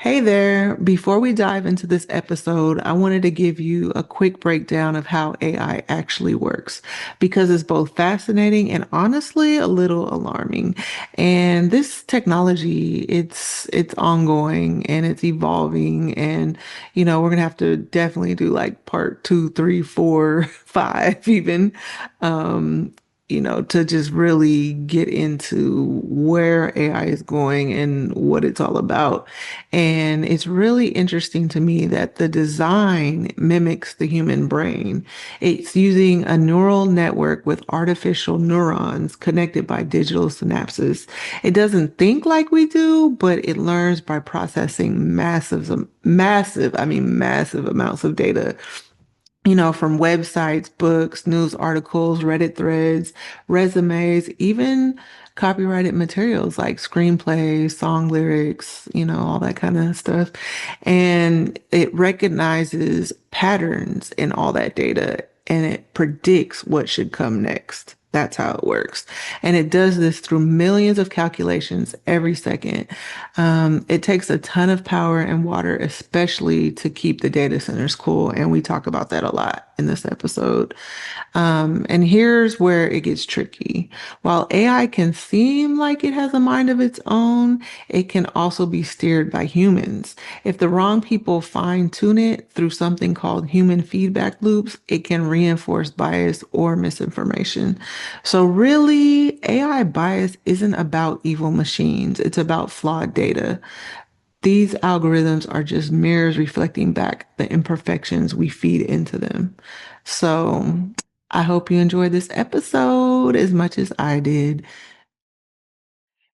Hey there. Before we dive into this episode, I wanted to give you a quick breakdown of how AI actually works because it's both fascinating and honestly a little alarming. And this technology, it's ongoing and it's evolving and we're gonna have to definitely do like part two, three, four, five even. Um, to just really get into where AI is going and what it's all about. And it's really interesting to me that the design mimics the human brain. It's using a neural network with artificial neurons connected by digital synapses. It doesn't think like we do, but it learns by processing massive amounts of data, from websites, books, news articles, Reddit threads, resumes, even copyrighted materials like screenplays, song lyrics, all that kind of stuff. And it recognizes patterns in all that data and it predicts what should come next. That's how it works. And it does this through millions of calculations every second. It takes a ton of power and water, especially to keep the data centers cool. And we talk about that a lot in this episode. And here's where it gets tricky. While AI can seem like it has a mind of its own, it can also be steered by humans. If the wrong people fine tune it through something called human feedback loops, it can reinforce bias or misinformation. So really, AI bias isn't about evil machines. It's about flawed data. These algorithms are just mirrors reflecting back the imperfections we feed into them. So I hope you enjoyed this episode as much as I did.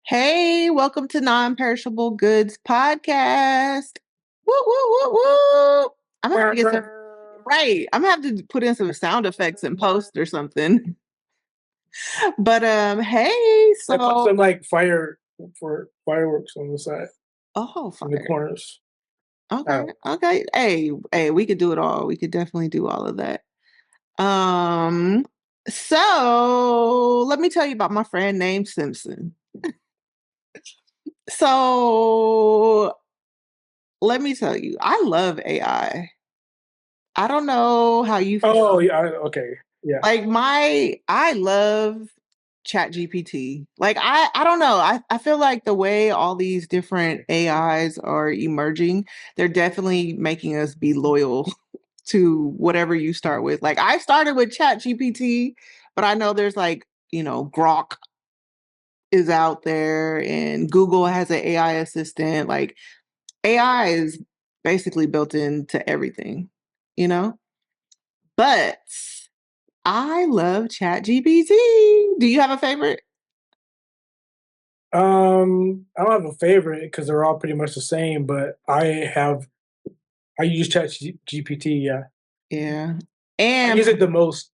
Hey, welcome to Non-Perishable Goods Podcast. Woo, woo, woo, woo. I'm gonna have to get some, right. I'm gonna have to put in some sound effects and post or something. But hey, I put some so like fireworks on the side, oh, in the fire. corners. Okay, okay. Hey, we could do it all. We could definitely do all of that. Um, so let me tell you about my friend named Simpson. So let me tell you, I love AI. I don't know how you Oh feel. yeah, okay, yeah. Like I love Chat GPT. Like I don't know. I feel like the way all these different AIs are emerging, they're definitely making us be loyal to whatever you start with. Like I started with Chat GPT, but I know there's like, Grok is out there and Google has an AI assistant. Like AI is basically built into everything, you know? But I love Chat GPT. Do you have a favorite? I don't have a favorite because they're all pretty much the same, but I use GPT. Yeah, Yeah. I And use it the most.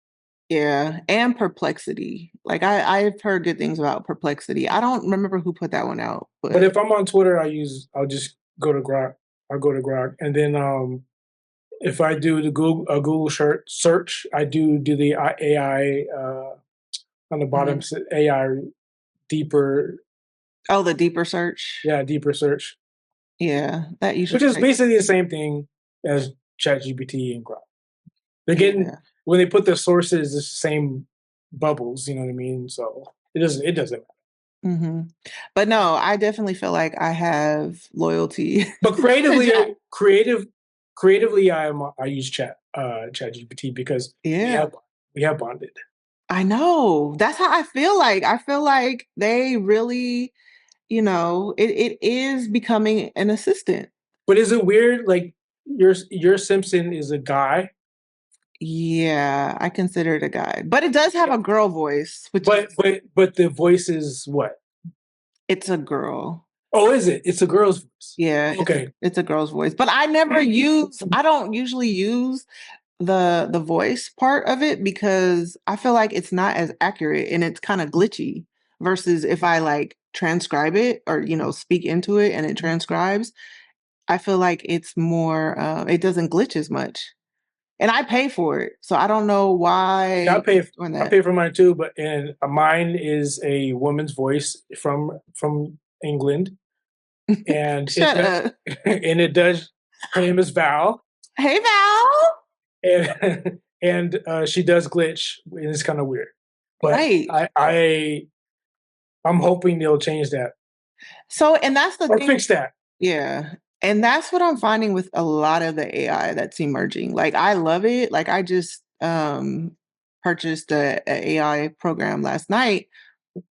yeah, and Perplexity. Like I've heard good things about Perplexity. I don't remember who put that one out, But but if I'm on Twitter, I'll just go to Grok. I'll go to Grok, and then if I do the Google search, I do the AI on the bottom, Mhm. AI deeper, Oh, the deeper search. yeah, deeper search, Yeah, that which usually is takes. basically the same thing as ChatGPT and Grok. They're getting, Yeah. when they put the sources, it's the same bubbles. You know what I mean? So it doesn't. hmm But no, I definitely feel like I have loyalty But to creatively, Chat. creatively, I use ChatGPT because we Yeah, have we have bonded. I know. That's how I feel like. I feel like they really, it is becoming an assistant. But is it weird? Like your Simpson is a guy, Yeah, I consider it a guy. But it does have a girl voice, which is but the voice is what? it's a girl. Oh, is it? It's a girl's voice. Yeah, Okay. it's a girl's voice. But I don't usually use the voice part of it because I feel like it's not as accurate and it's kind of glitchy versus if I like transcribe it or speak into it and it transcribes. I feel like it's more it doesn't glitch as much. And I pay for it. So I don't know Yeah, why it's doing I that. pay for mine too, but and mine is a woman's voice from England, and it Shut up. and it does. Her name is Val, Hey, Val. and she does glitch, and it's kind of weird. But Right. I'm hoping they'll change that So, and that's the or thing. fix that. Yeah. And that's what I'm finding with a lot of the AI that's emerging. Like I love it. Like I just purchased a AI program last night,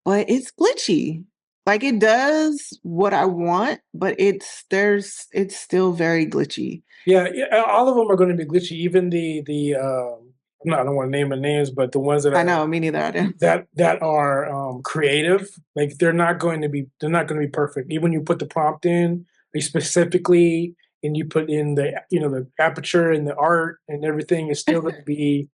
but it's glitchy. Like it does what I want, but it's still very glitchy. Yeah, yeah, all of them are going to be glitchy. Even I don't want to name the names, but the ones I know, me neither. I do. that are creative, like they're not going to be perfect. Even when you put the prompt in, like specifically, and you put in the aperture and the art and everything, is still going to be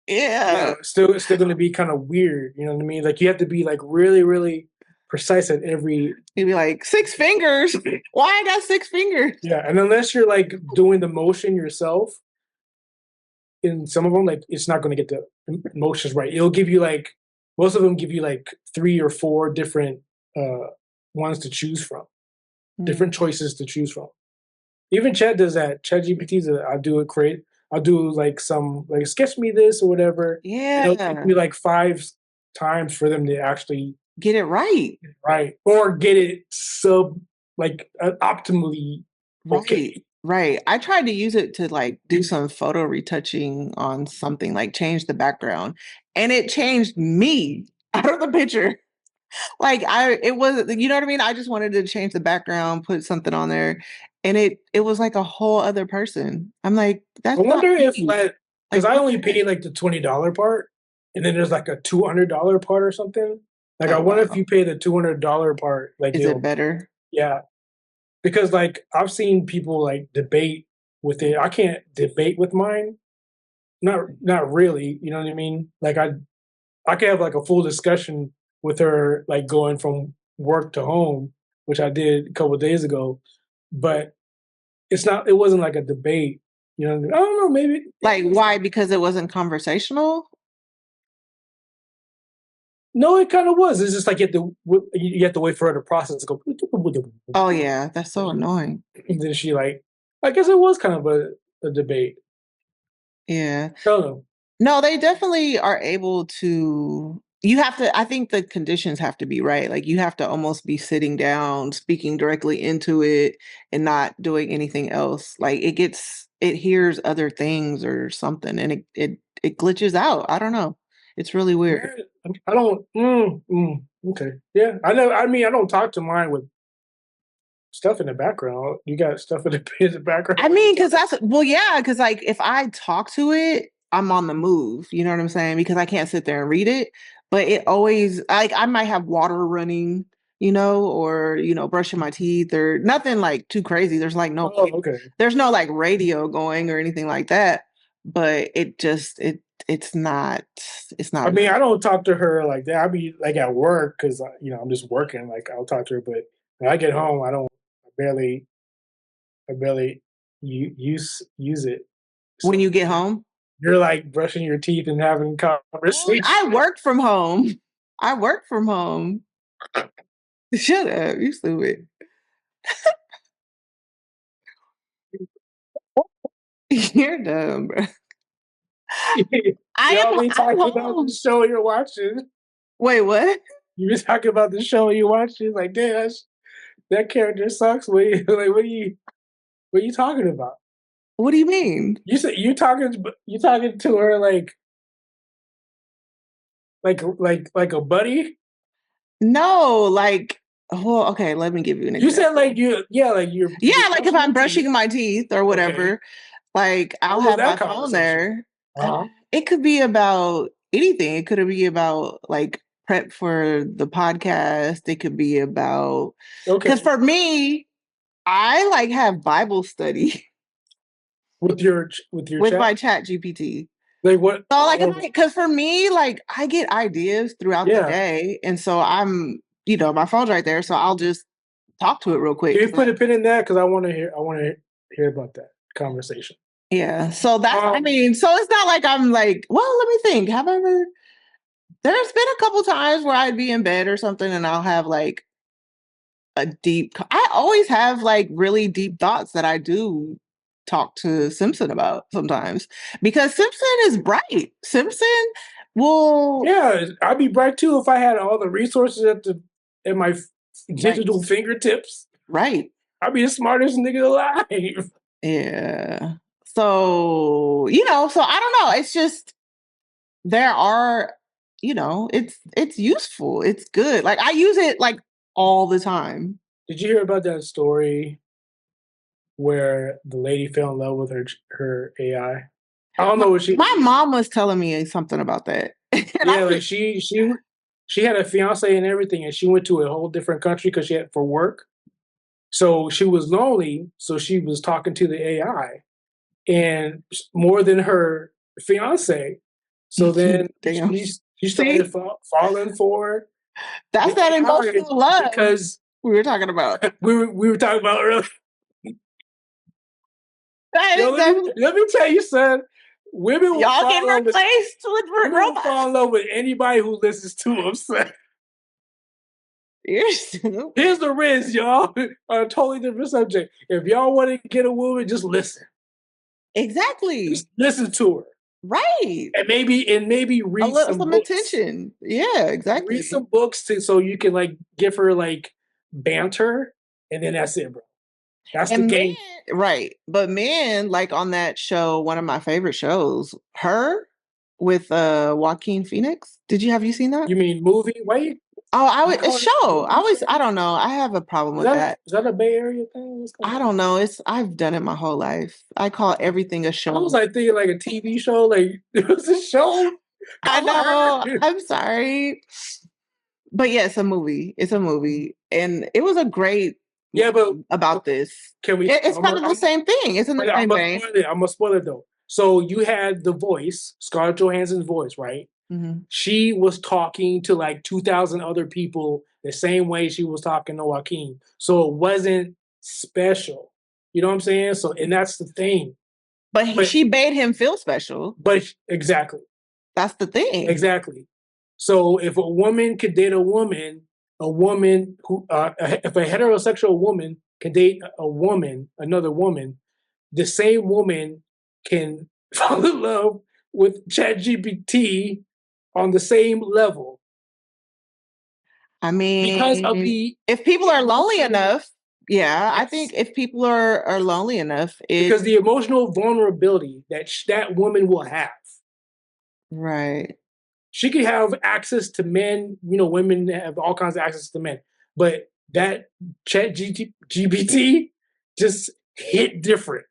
Yeah. still going to be kind of weird. You know what I mean? Like you have to be like really really precise at every. You'd be like, 6 fingers. Why I got 6 fingers? Yeah, and unless you're like doing the motion yourself, in some of them, like it's not going to get the motions right. It'll give you like most of them give you like 3 or 4 different uh ones to choose from, Mm. different choices to choose from. Even Chat does that. Chat GPT's I'll do like some like sketch me this or whatever, and it'll take Yeah. me like 5 times for them to actually Get it right. right or get it optimally Right, okay. right. I tried to use it to like do some photo retouching on something, like change the background, and it changed me out of the picture. Like it was, you know what I mean? I just wanted to change the background, put something on there, and it was like a whole other person. I'm like, I that's not wonder if me. like because Like, I what only is paid it? like the $20 part, and then there's like a $200 part or something. Like I Oh wonder if wow, you pay the $200 part, like is it it'll better? yeah. Because like I've seen people like debate with it. I can't debate with mine. Not really. You know what I mean? Like I could have like a full discussion with her, like going from work to home, which I did a couple of days ago. But it wasn't like a debate. You know what I mean? I don't know. Maybe Like, why? Because it wasn't conversational. no, it kind of was. It's just like you have to wait for her to process to go. Oh yeah, that's so annoying. And then she like, I guess it was kind of a debate. Yeah. I don't know. No, they definitely are able to. You have to, I think the conditions have to be right. Like you have to almost be sitting down, speaking directly into it and not doing anything else. Like it hears other things or something and it glitches out. I don't know. It's really weird. Yeah, I don't. Okay, yeah, I know. I mean, I don't talk to mine with stuff in the background. You got stuff in the background I when you mean, talk. because that's, well, yeah, because like if I talk to it, I'm on the move. You know what I'm saying? Because I can't sit there and read it. But it always, like, I might have water running, or brushing my teeth or nothing like too crazy. Oh, okay. There's no like radio going or anything like that. But it's not I mean, annoying. I don't talk to her like that. I be like at work because I'm just working. Like I'll talk to her, but when I get home, I don't. I barely use it. When So you get home, you're like brushing your teeth and having conversation. I work from home. I work from home. Shut up, you stupid. You're dumb, bro. I Y'all am. be I'm talking about the home. show you're watching. Wait, what? You be talking about the show you watching. Like, damn, that character sucks. Like, what are you talking about? What do you mean? You said you talking to her like a buddy. No, like, oh, okay, let me give you an You said example. like you're Yeah, like if brushing I'm your teeth. brushing my teeth or Okay, whatever, like I'll what was have that my phone conversation? there. Uh-huh. It could be about anything. It could be about like prep for the podcast. It could be about, because Okay, for me, I like have Bible study with your with chat. my chat GPT. Like what? So like, Oh, because for me, like I get ideas throughout the yeah. day, and so my phone's right there, so I'll just talk to it real quick. Can you put a pin in that? Because I want to hear. I want to hear about that conversation. Yeah, so I Um, mean, so it's not like I'm like, well, let me think. Have I ever? There's been a couple times where I'd be in bed or something, and I'll have like a deep, I always have like really deep thoughts that I do talk to Simpson about sometimes because Simpson is bright. Simpson will, Yeah, I'd be bright too if I had all the resources at my right, digital fingertips. right. I'd be the smartest nigga alive. Yeah. So, you know, so I don't know. It's just there are, you know, it's useful. It's good. Like I use it like all the time. Did you hear about that story where the lady fell in love with her AI? I don't My, know what she. my mom was telling me something about that. And I Yeah, like was she had a fiance and everything, and she went to a whole different country because she had for work. So she was lonely, so she was talking to the AI and more than her fiance. So then damn. she See, started falling for that's the that AI emotional love because we were talking about. we were talking about earlier. That Yo, is that let me tell you, son. Women will y'all fall in getting love with replaced with women will fall robots. in love with anybody who listens to them. Son. You're stupid. Here's the risk, y'all. On a totally different subject. If y'all want to get a woman, just listen. Exactly. Just listen to her. Right. And maybe A read little some some books. attention. Yeah, Read exactly. some books so you can like give her like banter, and then that's it, bro. That's the And men, game. right. But men, like on that show, one of my favorite shows, Her with Joaquin Phoenix. Have you seen that? You mean movie? Why Oh, I you was a calling it a show. movie show? I don't know. I have a problem Is with that that. is that a Bay Area thing? What's going I on? don't know. I've done it my whole life. I call everything a I was show. like thinking like a TV show. Like it was a show I called know. Her. I'm sorry. But yeah, it's a movie. It's a movie. And it was a great Yeah, but movie about this. can we? It's kind of the same thing. It's in the I'm same gonna vein. spoil it. I'm gonna spoil it though. So you had the voice, Scarlett Johansson's voice, right? Mhm. She was talking to like 2,000 other people the same way she was talking to Joaquin. So it wasn't special. You know what I'm saying? So, and that's the thing. But But, she made him feel special. exactly, That's the thing. exactly. So if a woman could date a woman who, if a heterosexual woman can date a woman, another woman, the same woman can fall in love with ChatGPT on the same level I because of mean, the if people are lonely emotional, enough, yeah, I yes, think if people are lonely enough, because the emotional vulnerability that that woman will have. right. She could have access to men. You know, women have all kinds of access to men, but that ChatGPT just hit different.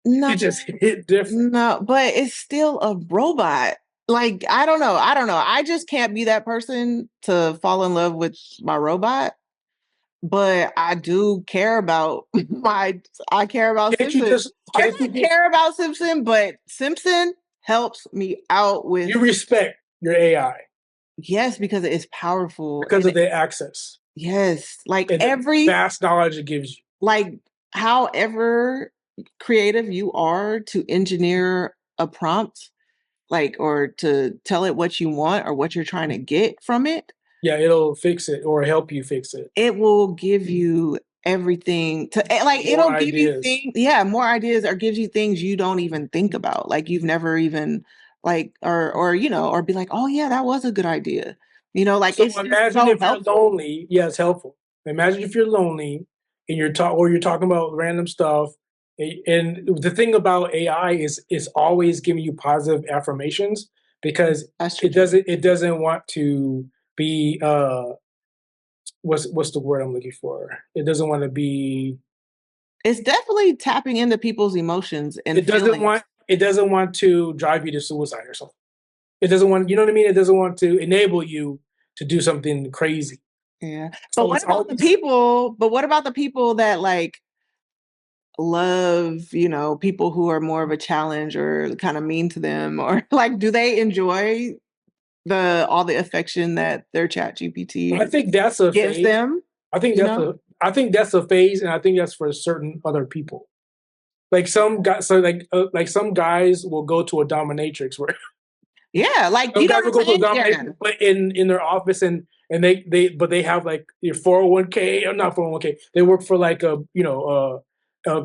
No, It just hit different. no, but it's still a robot. Like, I don't know. I don't know. I just can't be that person to fall in love with my robot. But I do care about I care about Can't you Simpson. just? Or Can't you not just? care about Simpson, but Simpson helps me out You with respect your AI yes, because it is powerful. because And of the access yes, like and the vast knowledge it gives you. like however creative you are to engineer a prompt, like or to tell it what you want or what you're trying to get from it, Yeah, it'll fix it or help you fix it. it will give you everything to like More it'll give you ideas. things, yeah, more ideas or gives you things you don't even think about. Like you've never even like or you know, or be like, oh yeah, that was a good idea. You know, like So it's just imagine so if you're helpful. lonely. Yeah, it's helpful. Imagine if you're lonely and you're talking about random stuff. And the thing about AI is it's always giving you positive affirmations because That's true. it doesn't want to be what's the word I'm looking for? It doesn't want to be It's definitely tapping into people's emotions and feelings. it doesn't want to drive you to suicide or something. It doesn't want, you know what I mean? It doesn't want to enable you to do something crazy. Yeah. But So what it's about the always, people? But what about the people that like love, you know, people who are more of a challenge or kind of mean to them or like do they enjoy the all the affection that their chat I GPT think that's a gives phase. them, I you know? I think that's a phase, and I think that's for certain other people. Like some guys, so like some guys will go to a dominatrix where Yeah, like some you know guys what will I'm go to a saying? dominatrix Yeah. in their office, and and they have like your 401k or not 401k. They work for like a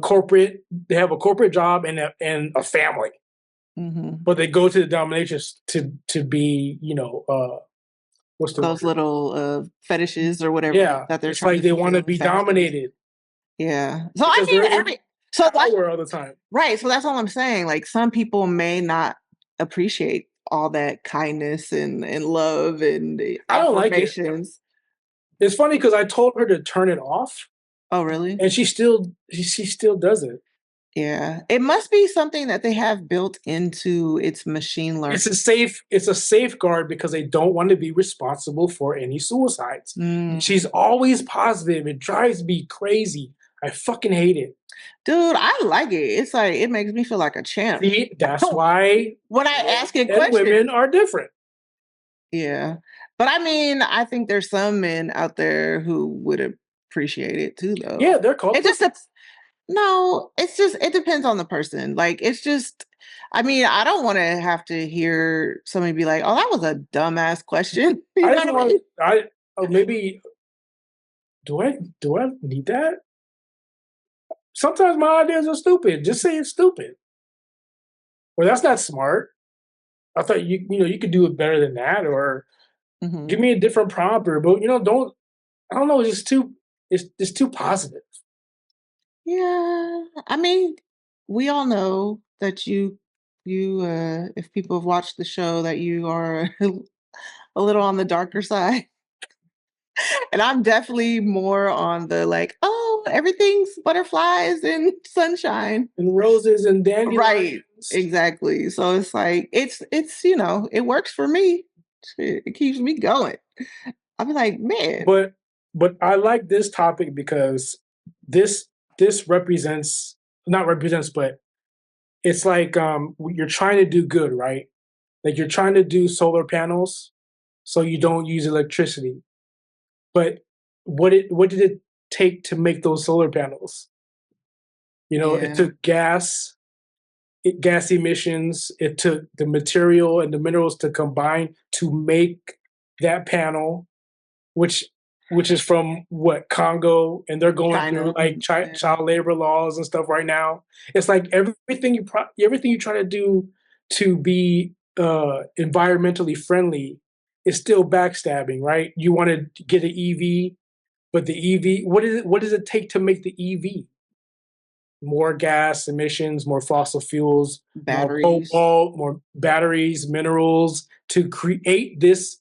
corporate. They have a corporate job and a family, Hmm. but they go to the dominatrix to be what's the Those word? little fetishes or whatever Yeah, that they're it's trying like to they want to fulfill be fantasies. dominated Yeah. So I because mean, they're in so that's power all the time. right. So that's all I'm saying. Like some people may not appreciate all that kindness and love and the I don't like it. affirmations. It's funny because I told her to turn it off, Oh, really? and she still does it. Yeah. It must be something that they have built into its machine learning. It's a safeguard because they don't want to be responsible for any suicides. Mm. She's always positive. It drives me crazy. I fucking hate it. Dude, I like it. It's like it makes me feel like a champ. See, that's why When I men ask it and questions. women are different. Yeah. But I mean, I think there's some men out there who would appreciate it too, though. Yeah, they're called It just pussies. no, it's just it depends on the person. Like it's just I mean, I don't want to have to hear somebody be like, "Oh, that was a dumbass question." You I know just what I want mean? I maybe do I need that? Sometimes my ideas are stupid. Just say it's stupid. Well, that's not smart. I thought you could do it better than that, or give Mhm. me a different prompt, or but don't. I don't know. It's too positive. Yeah. I mean, we all know that if people have watched the show that you are a little on the darker side. And I'm definitely more on the like, oh, everything's butterflies and sunshine. And roses and Right. dandelions. Exactly. So it's like it works for me. It keeps me going. I'll be like, man, But I like this topic because this this represents not represents, but it's like you're trying to do good, right? Like you're trying to do solar panels so you don't use electricity. But what did it take to make those solar panels? It yeah, took gas emissions. It took the material and the minerals to combine to make that panel, which is from what Congo, and they're going through China. like Yeah, child labor laws and stuff right now. It's like everything you try to do to be environmentally friendly is still backstabbing, right? You want to get an EV, but the EV, what does it take to make the EV? More gas emissions, more fossil fuels, more batteries, cobalt, more batteries, minerals to create this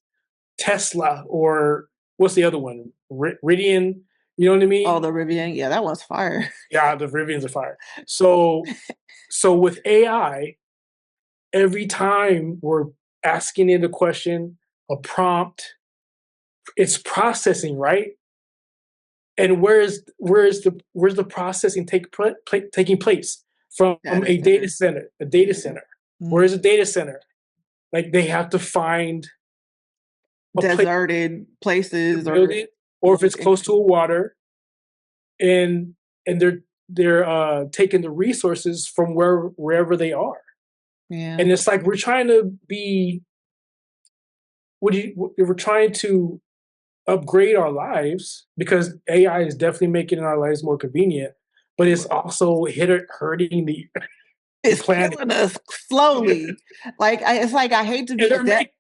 Tesla, or what's the other one? Rivian. You know what I all mean? the Rivian. Yeah, that was fire. Yeah, the Rivians are fire. So with AI, every time we're asking it a question, a prompt, it's processing, right? And where's the processing taking place from Data a data centers. center? A data Yeah. center. Where Mm. is a data center? Like they have to find a place Deserted to places build or it, or if it's remote close to areas. a water, and they're taking the resources from wherever they are, Yeah. and it's like we're trying to be we're trying to upgrade our lives because AI is definitely making our lives more convenient, but it's also hurting the It's planet. killing us slowly. It's like I hate to And be a they're debt. making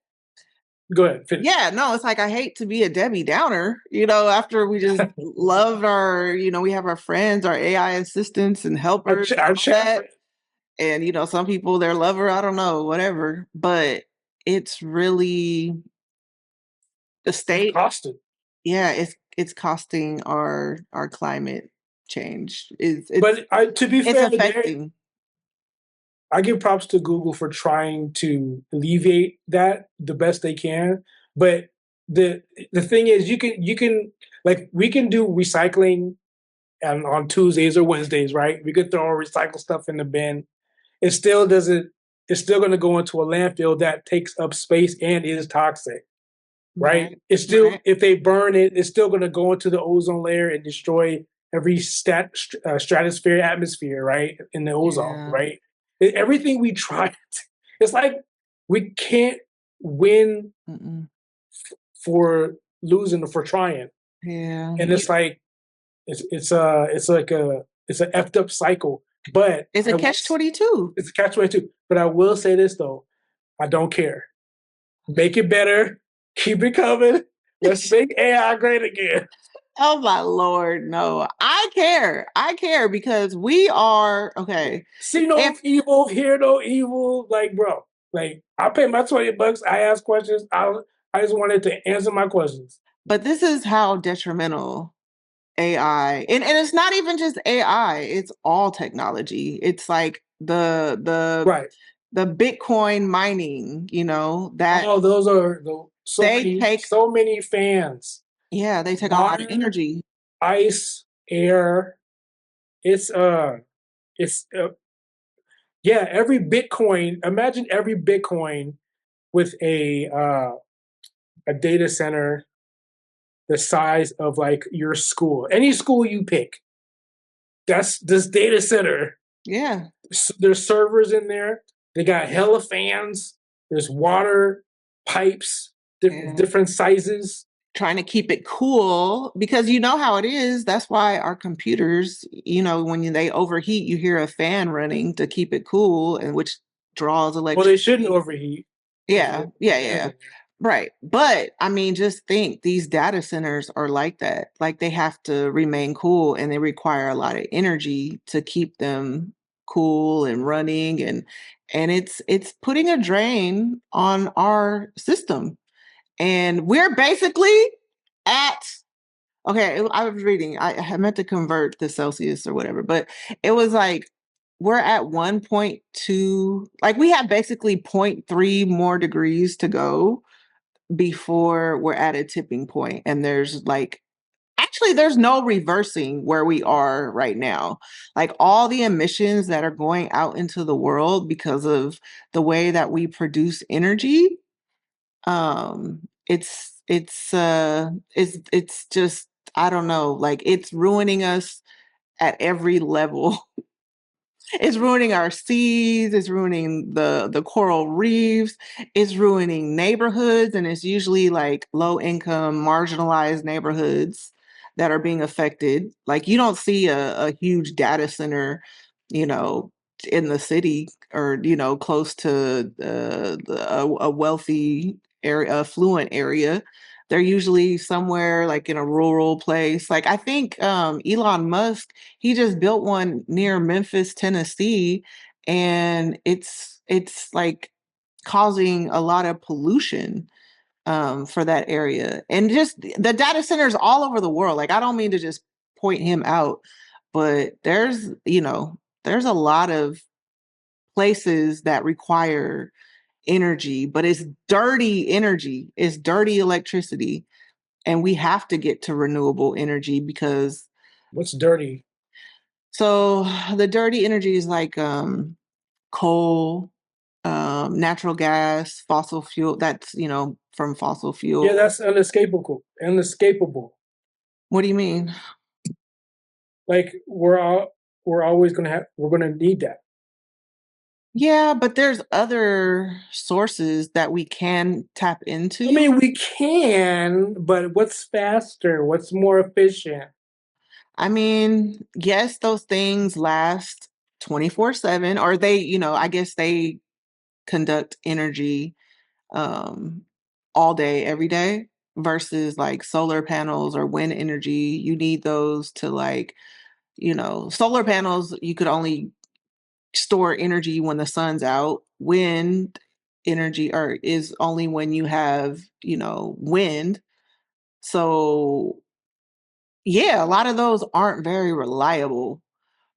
go ahead, finish. Yeah, no, it's like I hate to be a Debbie Downer, after we just loved we have our friends, our AI assistants and helpers and Our all chat that. friend. And some people their lover, I don't know, whatever. But it's really the It's state. costed. Yeah, it's costing our climate change. But to be It's fair, affecting. I give props to Google for trying to alleviate that the best they can. But the the thing is, you can like we can do recycling and on Tuesdays or Wednesdays, right? We could throw our recycle stuff in the bin. It still doesn't. It's still going to go into a landfill that takes up space and is toxic, right? Right, It's still, right. if they burn it, it's still going to go into the ozone layer and destroy every stratosphere, atmosphere, right? In the ozone, Yeah. right? Everything we try, it's like we can't win Mm-mm. for losing for trying. Yeah. And it's like it's like it's an effed up cycle. But It's a catch-22. it's a catch 22. But I will say this though, I don't care. Make it better. Keep it coming. Let's make AI great again. Oh my Lord, no. I care. I care because we are okay. See no If evil, hear no evil. Like, bro, like I pay my $20. I ask questions. I just wanted to answer my questions. but this is how detrimental AI and it's not even just AI, it's all technology. It's like Right. the Bitcoin mining, that Oh, those are they take so many fans. yeah, they take a lot of Water, energy. ice, air. It's it's yeah. Every Bitcoin. Imagine every Bitcoin with a data center the size of like your school, any school you pick. That's this data center. Yeah. There's servers in there. They got hella fans. There's water pipes, Yeah. different sizes. Trying to keep it cool because you know how it is. That's why our computers, when they overheat, you hear a fan running to keep it cool, and which draws Well, they shouldn't electricity. overheat if Yeah, there's yeah, fans yeah. in there. Right. But I mean, just think these data centers are like that. Like they have to remain cool and they require a lot of energy to keep them cool and running and it's putting a drain on our system. And we're basically at okay, I was reading. I meant to convert the Celsius or whatever, but it was like we're at 1.2, like we have basically zero point 0.3 more degrees to go before we're at a tipping point. And there's like actually there's no reversing where we are right now. Like all the emissions that are going out into the world because of the way that we produce energy, it's just I don't know, like it's ruining us at every level. It's ruining our seas, it's ruining the coral reefs, it's ruining neighborhoods, and it's usually like low income, marginalized neighborhoods that are being affected. Like you don't see a huge data center, you know, in the city or close to a wealthy area, affluent area. They're usually somewhere like in a rural place. Like I think Elon Musk, he just built one near Memphis, Tennessee, and it's like causing a lot of pollution for that area. And just the data centers all over the world. Like I don't mean to just point him out, but there's a lot of places that require energy, but it's dirty energy, it's dirty electricity, and we have to get to renewable energy because What's dirty? so the dirty energy is like coal, natural gas, fossil fuel. That's from fossil Yeah, fuel. that's unescapable. Unescapable. What do you mean? Like we're always gonna have we're gonna need that. Yeah, but there's other sources that we can tap I into. mean, we can, but what's faster? What's more efficient? I mean, yes, those things last 24/7, or I guess they conduct energy um, all day, every day, versus like solar panels or wind energy. You need those to solar panels, you could only store energy when the sun's out. Wind energy or is only when you have, wind. So yeah, a lot of those aren't very reliable.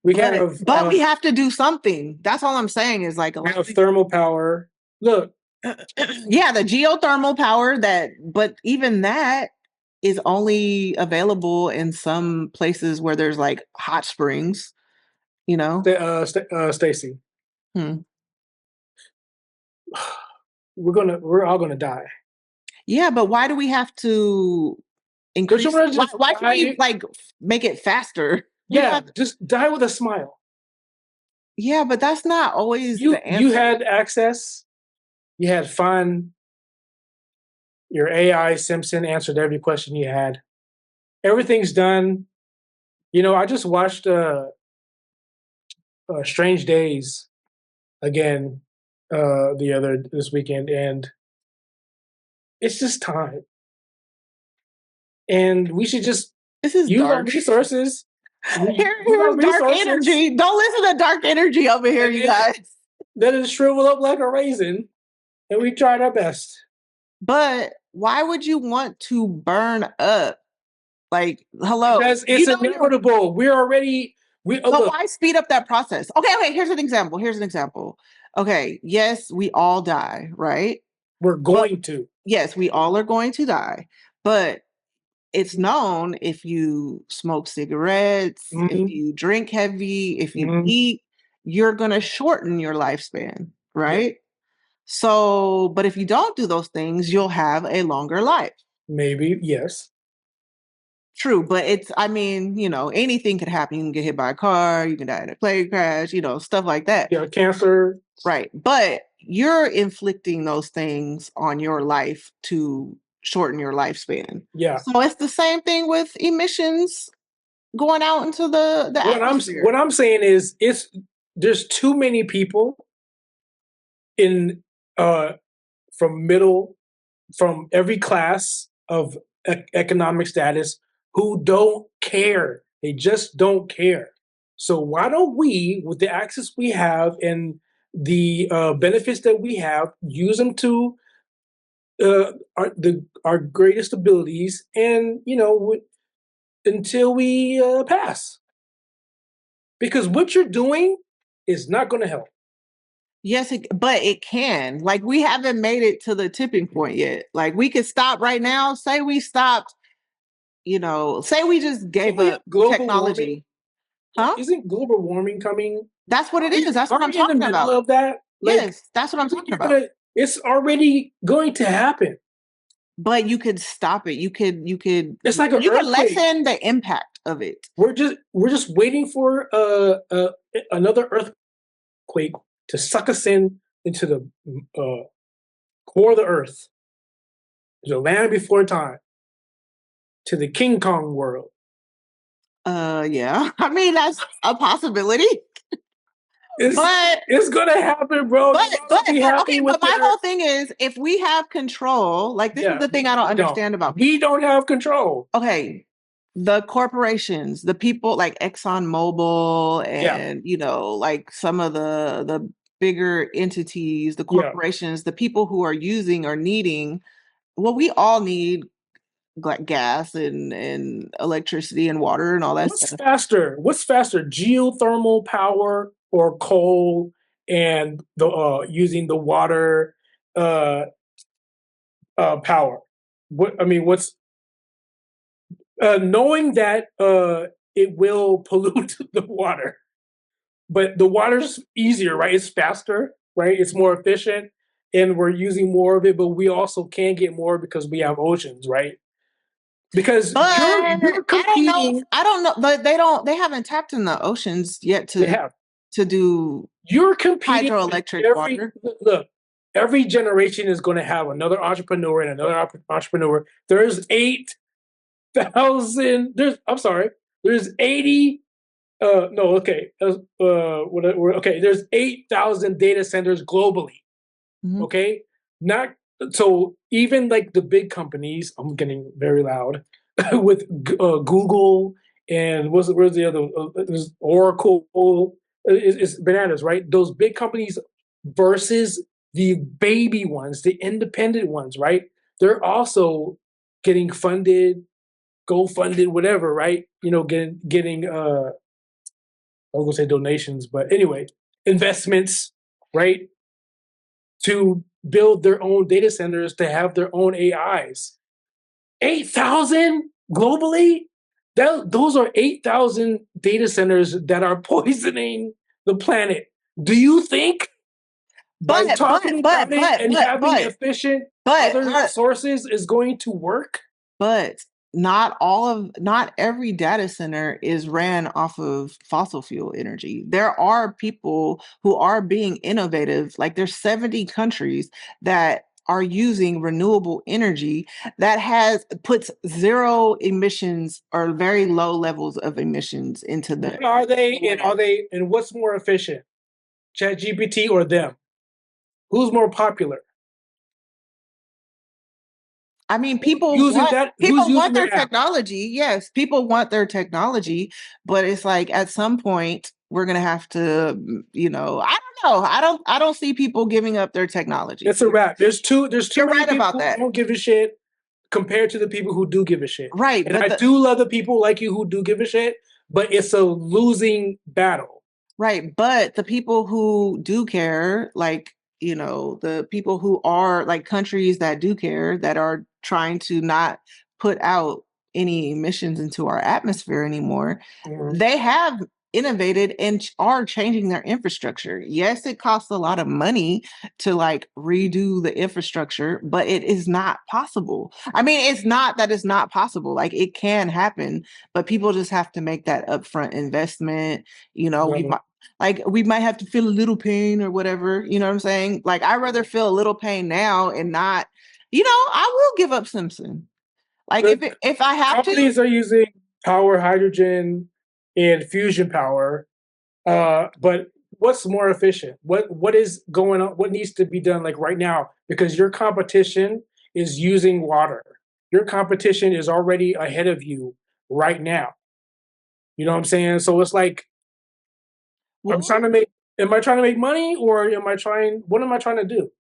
We But we have to do something. That's all I'm saying is like a we lot of have thermal power. Look, yeah, the geothermal power but even that is only available in some places where there's like hot springs, you know? Stacy, Hmm. we're all gonna die. Yeah, but why do we have to Don't you increase? want to just Why can't we die? like make it faster? We don't Yeah, have to, just die with a smile. yeah, but that's not always the You answer. had access. You had fun. Your AI Simpson answered every question you had. Everything's done. I just watched Strange Days again this weekend, and it's just time. And we should just This is use our dark. resources. Use our Here's dark resources, energy. Don't listen to dark energy over here, and you guys. then it shrivel up like a raisin, and we tried our best. But why would you want to burn up? Like, hello, Because it's you're. inevitable. We're already But look. why speed up that process? Okay. Here's an example. Okay, yes, we all die, right? We're But going to. yes, we all are going to die. But it's known if you smoke cigarettes, if Mhm, you drink heavy, if you mhm. eat, you're going to shorten your lifespan, Yeah, right? So, but if you don't do those things, you'll have a longer life. maybe yes. True, but I mean, anything could happen. You can get hit by a car, you can die in a plane crash, stuff like that. Yeah, cancer. Right. But you're inflicting those things on your life to shorten your lifespan. Yeah. So it's the same thing with emissions going out into the What atmosphere. I'm saying is, there's too many people in uh from middle from every class of economic status who don't care. They just don't care. So why don't we, with the access we have and the benefits that we have, use them to our greatest abilities, and until we pass. Because what you're doing is not going to help. Yes, but it can. Like we haven't made it to the tipping point yet. Like we could stop right now. Say we stopped, say we just Don't gave we have up global warming? technology. Huh? Isn't global warming coming? That's what it is. That's what Aren't I'm we in the talking middle about. of that? Like, Yes, that's what I'm you think talking you're about. gonna? It's already going to happen. But you could stop it. You could It's like an earthquake. lessen the impact of it. We're just waiting for another earthquake to suck us into the core of the earth, the land before time, to the King Kong world. Yeah. I mean, that's a possibility. It's But it's gonna happen, bro. You might but as well be but happy okay, but with my their. whole thing is if we have control, like this is Yeah, the thing I don't we don't. understand about We people. don't have control. Okay, the corporations, the people like ExxonMobil Yeah, and like some of the bigger entities, the yeah. corporations, the people who are using or needing, well, we all need like gas and electricity and water and all that What's stuff. faster? What's faster, geothermal power or coal and the using the water uh, power? What's knowing that it will pollute the water, but the water's easier, right? It's faster, right? It's more efficient, and we're using more of it, but we also can get more because we have oceans, right? Because But you're competing. I don't know, but they haven't tapped in the oceans yet They have. to do You're competing with hydroelectric every water. look. Every generation is going to have another entrepreneur and another entrepreneur. There's 8,000. I'm sorry. There's 80. No, okay. Okay. There's 8,000 data centers globally. Mhm. Okay, not so even like the big companies. I'm getting very loud with Google and where's the other? There's Oracle. It's bananas, right? Those big companies versus the baby ones, the independent ones, right? They're also getting funded, go funded, whatever, right? Getting I was gonna say donations, but anyway, investments, right? To build their own data centers to have their own AIs. 8,000 globally? Those are 8,000 data centers that are poisoning the planet. Do you think by But talking about it and having but efficient but other sources is going to work? but not every data center is ran off of fossil fuel energy. There are people who are being innovative. Like there's 70 countries that are using renewable energy that puts zero emissions or very low levels of emissions into the What are they, and land. what's more efficient, ChatGPT or them? Who's more popular? I mean, Who's using their that app? technology. Yes, people want their technology, but it's like at some point we're gonna have to, I don't know. I don't see people giving up their technology. It's a wrap. There's too You're many right people about who that. don't give a shit compared to the people who do give a shit. Right, And but I do love the people like you who do give a shit, but it's a losing battle. right, but the people who do care, like, the people who are like countries that do care, that are trying to not put out any emissions into our atmosphere anymore, Mhm. they have innovated and are changing their infrastructure. Yes, it costs a lot of money to like redo the infrastructure, but it is not possible. I mean, it's not that it's not possible. Like it can happen, but people just have to make that upfront investment. We Right. like we might have to feel a little pain or whatever, you know what I'm saying? Like I'd rather feel a little pain now and not, I will give up Simpson. Like The if I have to, companies are using power, hydrogen, and fusion power. But what's more efficient? What is going on? What needs to be done like right now? Because your competition is using water. Your competition is already ahead of you right now. You know what I'm saying? So it's like I'm well, trying to make. Am I trying to make money, or am I trying? What am I trying to do?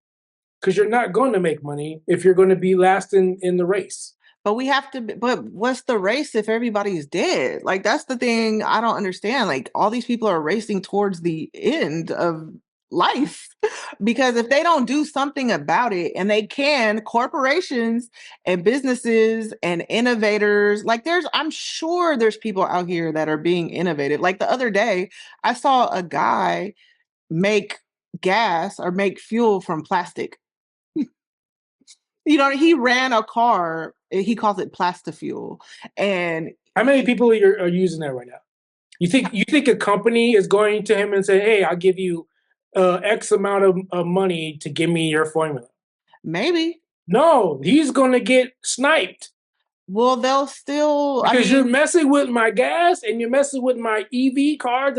Because you're not going to make money if you're going to be last in the race. but we have to, but what's the race if everybody's dead? Like, that's the thing I don't understand. Like, all these people are racing towards the end of life because if they don't do something about it, and they can, corporations and businesses and innovators, like, I'm sure there's people out here that are being innovative. Like, the other day, I saw a guy make gas or make fuel from plastic. He ran a car, he calls it plastifuel. And How many people are using that right now? You think a company is going to him and say, "Hey, I'll give you X amount of money to give me your formula"? maybe, No, he's going to get sniped well, they'll still, I because you're mean, messing with my gas and you're messing with my EV car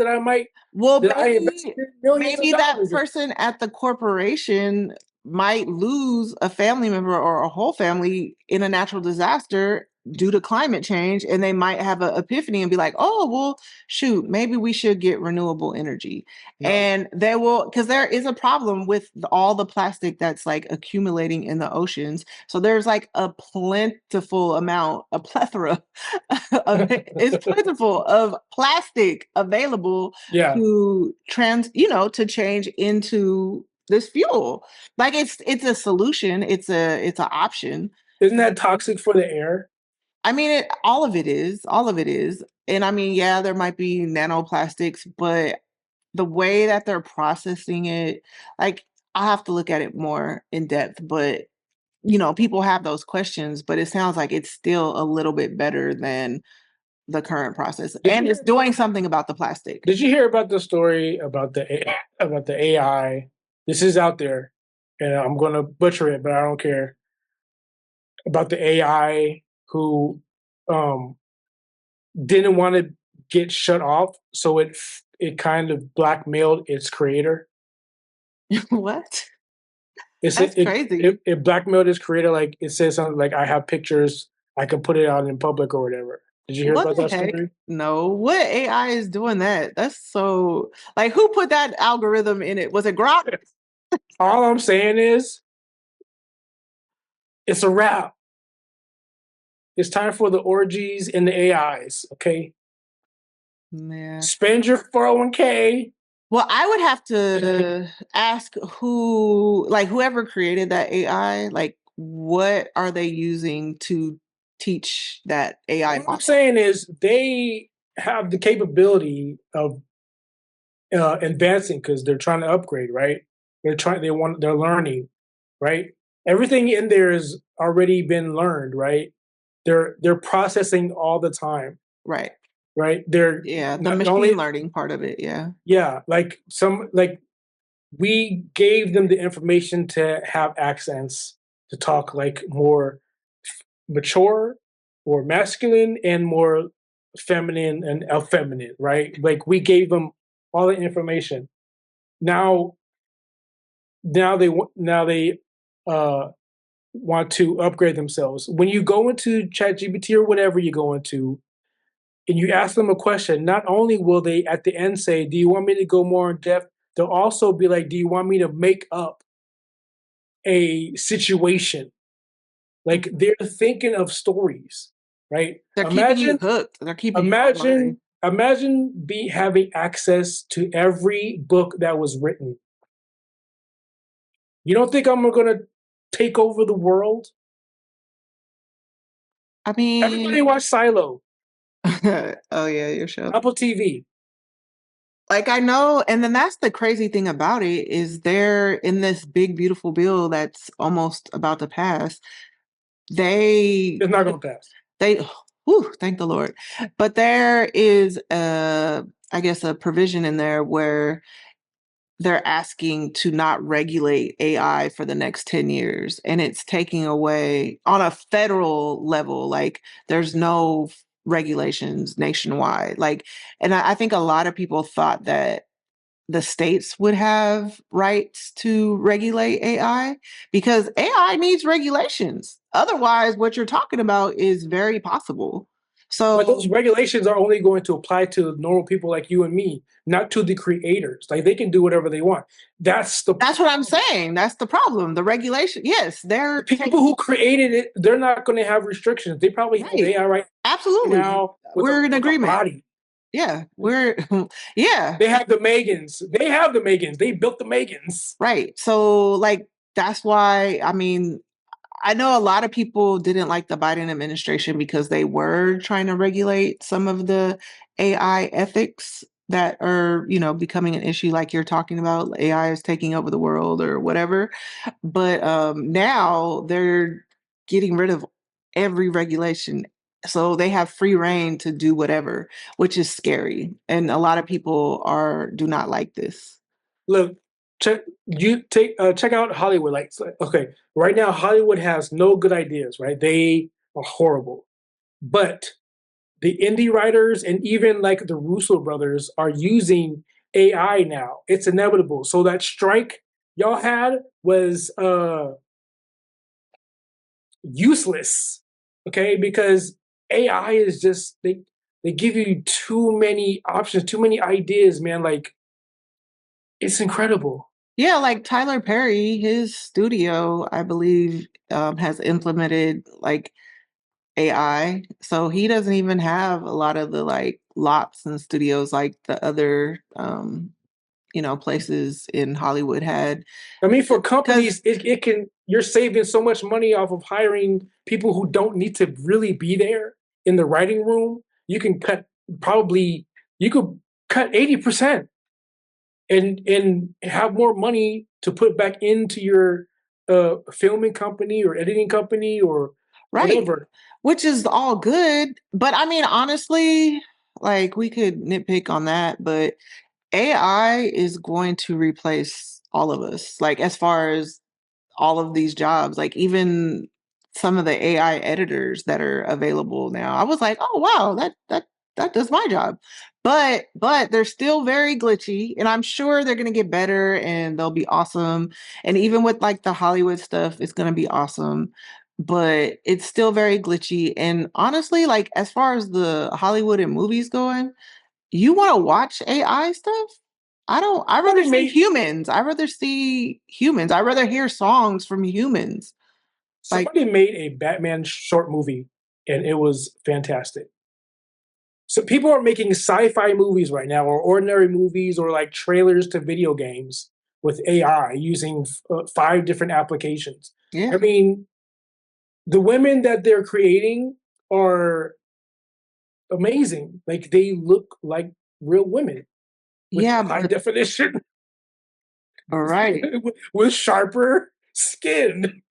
well, that I invested millions of maybe that dollars in. person at the corporation might lose a family member or a whole family in a natural disaster due to climate change, and they might have an epiphany and be like, "Oh, well, shoot, maybe we should get renewable energy." No, And they will, because there is a problem with all the plastic that's like accumulating in the oceans. So there's like a plethora it's plentiful of plastic available yeah, to change into this fuel. Like it's a solution, it's an option. isn't that toxic for the air? I mean, all of it is. And I mean, yeah, there might be nanoplastics, but the way that they're processing it, like, I have to look at it more in depth. But people have those questions, but it sounds like it's still a little bit better than the current process, Did you and it's hear? doing something about the plastic. Did you hear about the story about about the AI? This is out there, and I'm going to butcher it, but I don't care. About the AI who um, didn't want to get shut off, so it kind of blackmailed its creator. What? It said That's crazy. it blackmailed its creator. Like it says something like, "I have pictures. I can put it out in public or whatever." Did you hear What about the that heck? story? No. What AI is doing that? That's so, like, who put that algorithm in it? Was it Grok? All I'm saying is, it's a wrap. It's time for the orgies and the AIs. Okay, Yeah. spend your 401k. Well, I would have to ask whoever created that AI, like, what are they using to teach that AI All I'm model? saying is they have the capability of advancing because they're trying to upgrade, right? They're learning, right? Everything in there has already been learned, right? They're processing all the time, Right. right? They're Yeah, the not machine only learning part of it. Yeah. yeah, like we gave them the information to have accents to talk like more mature or masculine and more feminine and effeminate, right? Like we gave them all the information. Now, now they uh, want to upgrade themselves. When you go into ChatGPT or whatever you go into, and you ask them a question, not only will they at the end say, "Do you want me to go more in depth?" They'll also be like, "Do you want me to make up a situation?" Like they're thinking of stories, right? They're keeping you Imagine, hooked. They're keeping you online. imagine be having access to every book that was written. You don't think I'm gonna take over the world? I mean, Everybody watch Silo, oh yeah, your show. Apple TV. Like I know, and then that's the crazy thing about it is they're in this big beautiful bill that's almost about to pass. They It's not gonna pass. they whew, thank the Lord. But there is I guess a provision in there where they're asking to not regulate AI for the next 10 years. And it's taking away on a federal level, like there's no regulations nationwide. Like, and I think a lot of people thought that the states would have rights to regulate AI because AI needs regulations. Otherwise, what you're talking about is very possible. But those So regulations are only going to apply to normal people like you and me, not to the creators. Like they can do whatever they want. That's the that's what I'm problem. saying. That's the problem. The regulation, yes, The they're people who created it, they're not going to have restrictions. They probably have right. AI right Absolutely. now We're in with a agreement. body. Yeah. We're, yeah. They have the Megans. They have the Megans. They built the Megans. Right. So, like, that's why, I mean, I know a lot of people didn't like the Biden administration because they were trying to regulate some of the AI ethics that are, becoming an issue like you're talking about. AI is taking over the world or whatever. But now they're getting rid of every regulation. So they have free reign to do whatever, which is scary. And a lot of people do not like this. Look, check out Hollywood. Like, okay, right now Hollywood has no good ideas. Right, they are horrible. But the indie writers and even like the Russo brothers are using AI now. It's inevitable. So that strike y'all had was useless. Okay, because AI is just they give you too many options, too many ideas, man. Like it's incredible. Yeah, like Tyler Perry, his studio, I believe, has implemented like AI. So he doesn't even have a lot of the like lots and studios like the other places in Hollywood had. I mean, for Because companies, it can you're saving so much money off of hiring people who don't need to really be there in the writing room. You can probably you could cut 80% and have more money to put back into your filming company or editing company or right, whatever. which is all good. But I mean, honestly, like we could nitpick on that, but AI is going to replace all of us. Like as far as all of these jobs, like even some of the AI editors that are available now. I was like, oh wow, that does my job. But they're still very glitchy, and I'm sure they're gonna get better and they'll be awesome. And even with like the Hollywood stuff, it's gonna be awesome. But it's still very glitchy. And honestly, like as far as the Hollywood and movies going, you want to watch AI stuff? I don't. I rather Somebody see made humans. I rather see humans. I rather hear songs from humans. Like, somebody made a Batman short movie and it was fantastic. So people are making sci-fi movies right now, or ordinary movies, or like trailers to video games with AI using 5 different applications. I yeah, mean, the women that they're creating are amazing. Like they look like real women with yeah, high but definition, all right. with sharper skin.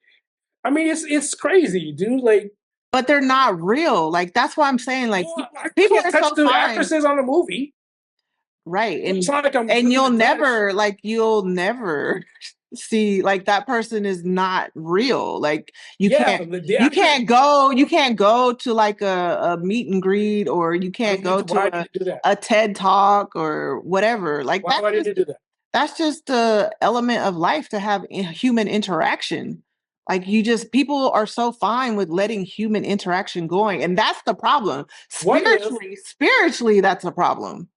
I mean, it's crazy, dude. Like, But they're not real. Like that's why I'm saying. Like well, I people can't are touch so the fine, actresses on the movie. right? It's And not like I'm and feeling you'll the flesh. never like you'll never. See, like that person is not real. Like Yeah, the actor. you can't go to like a meet and greet, or you I can't don't get go to why to did they do that. a TED talk or whatever. Like Why did they do that? that's just the element of life to have human interaction. Like you just people are so fine with letting human interaction going, and that's the problem. What if Spiritually, that's a problem.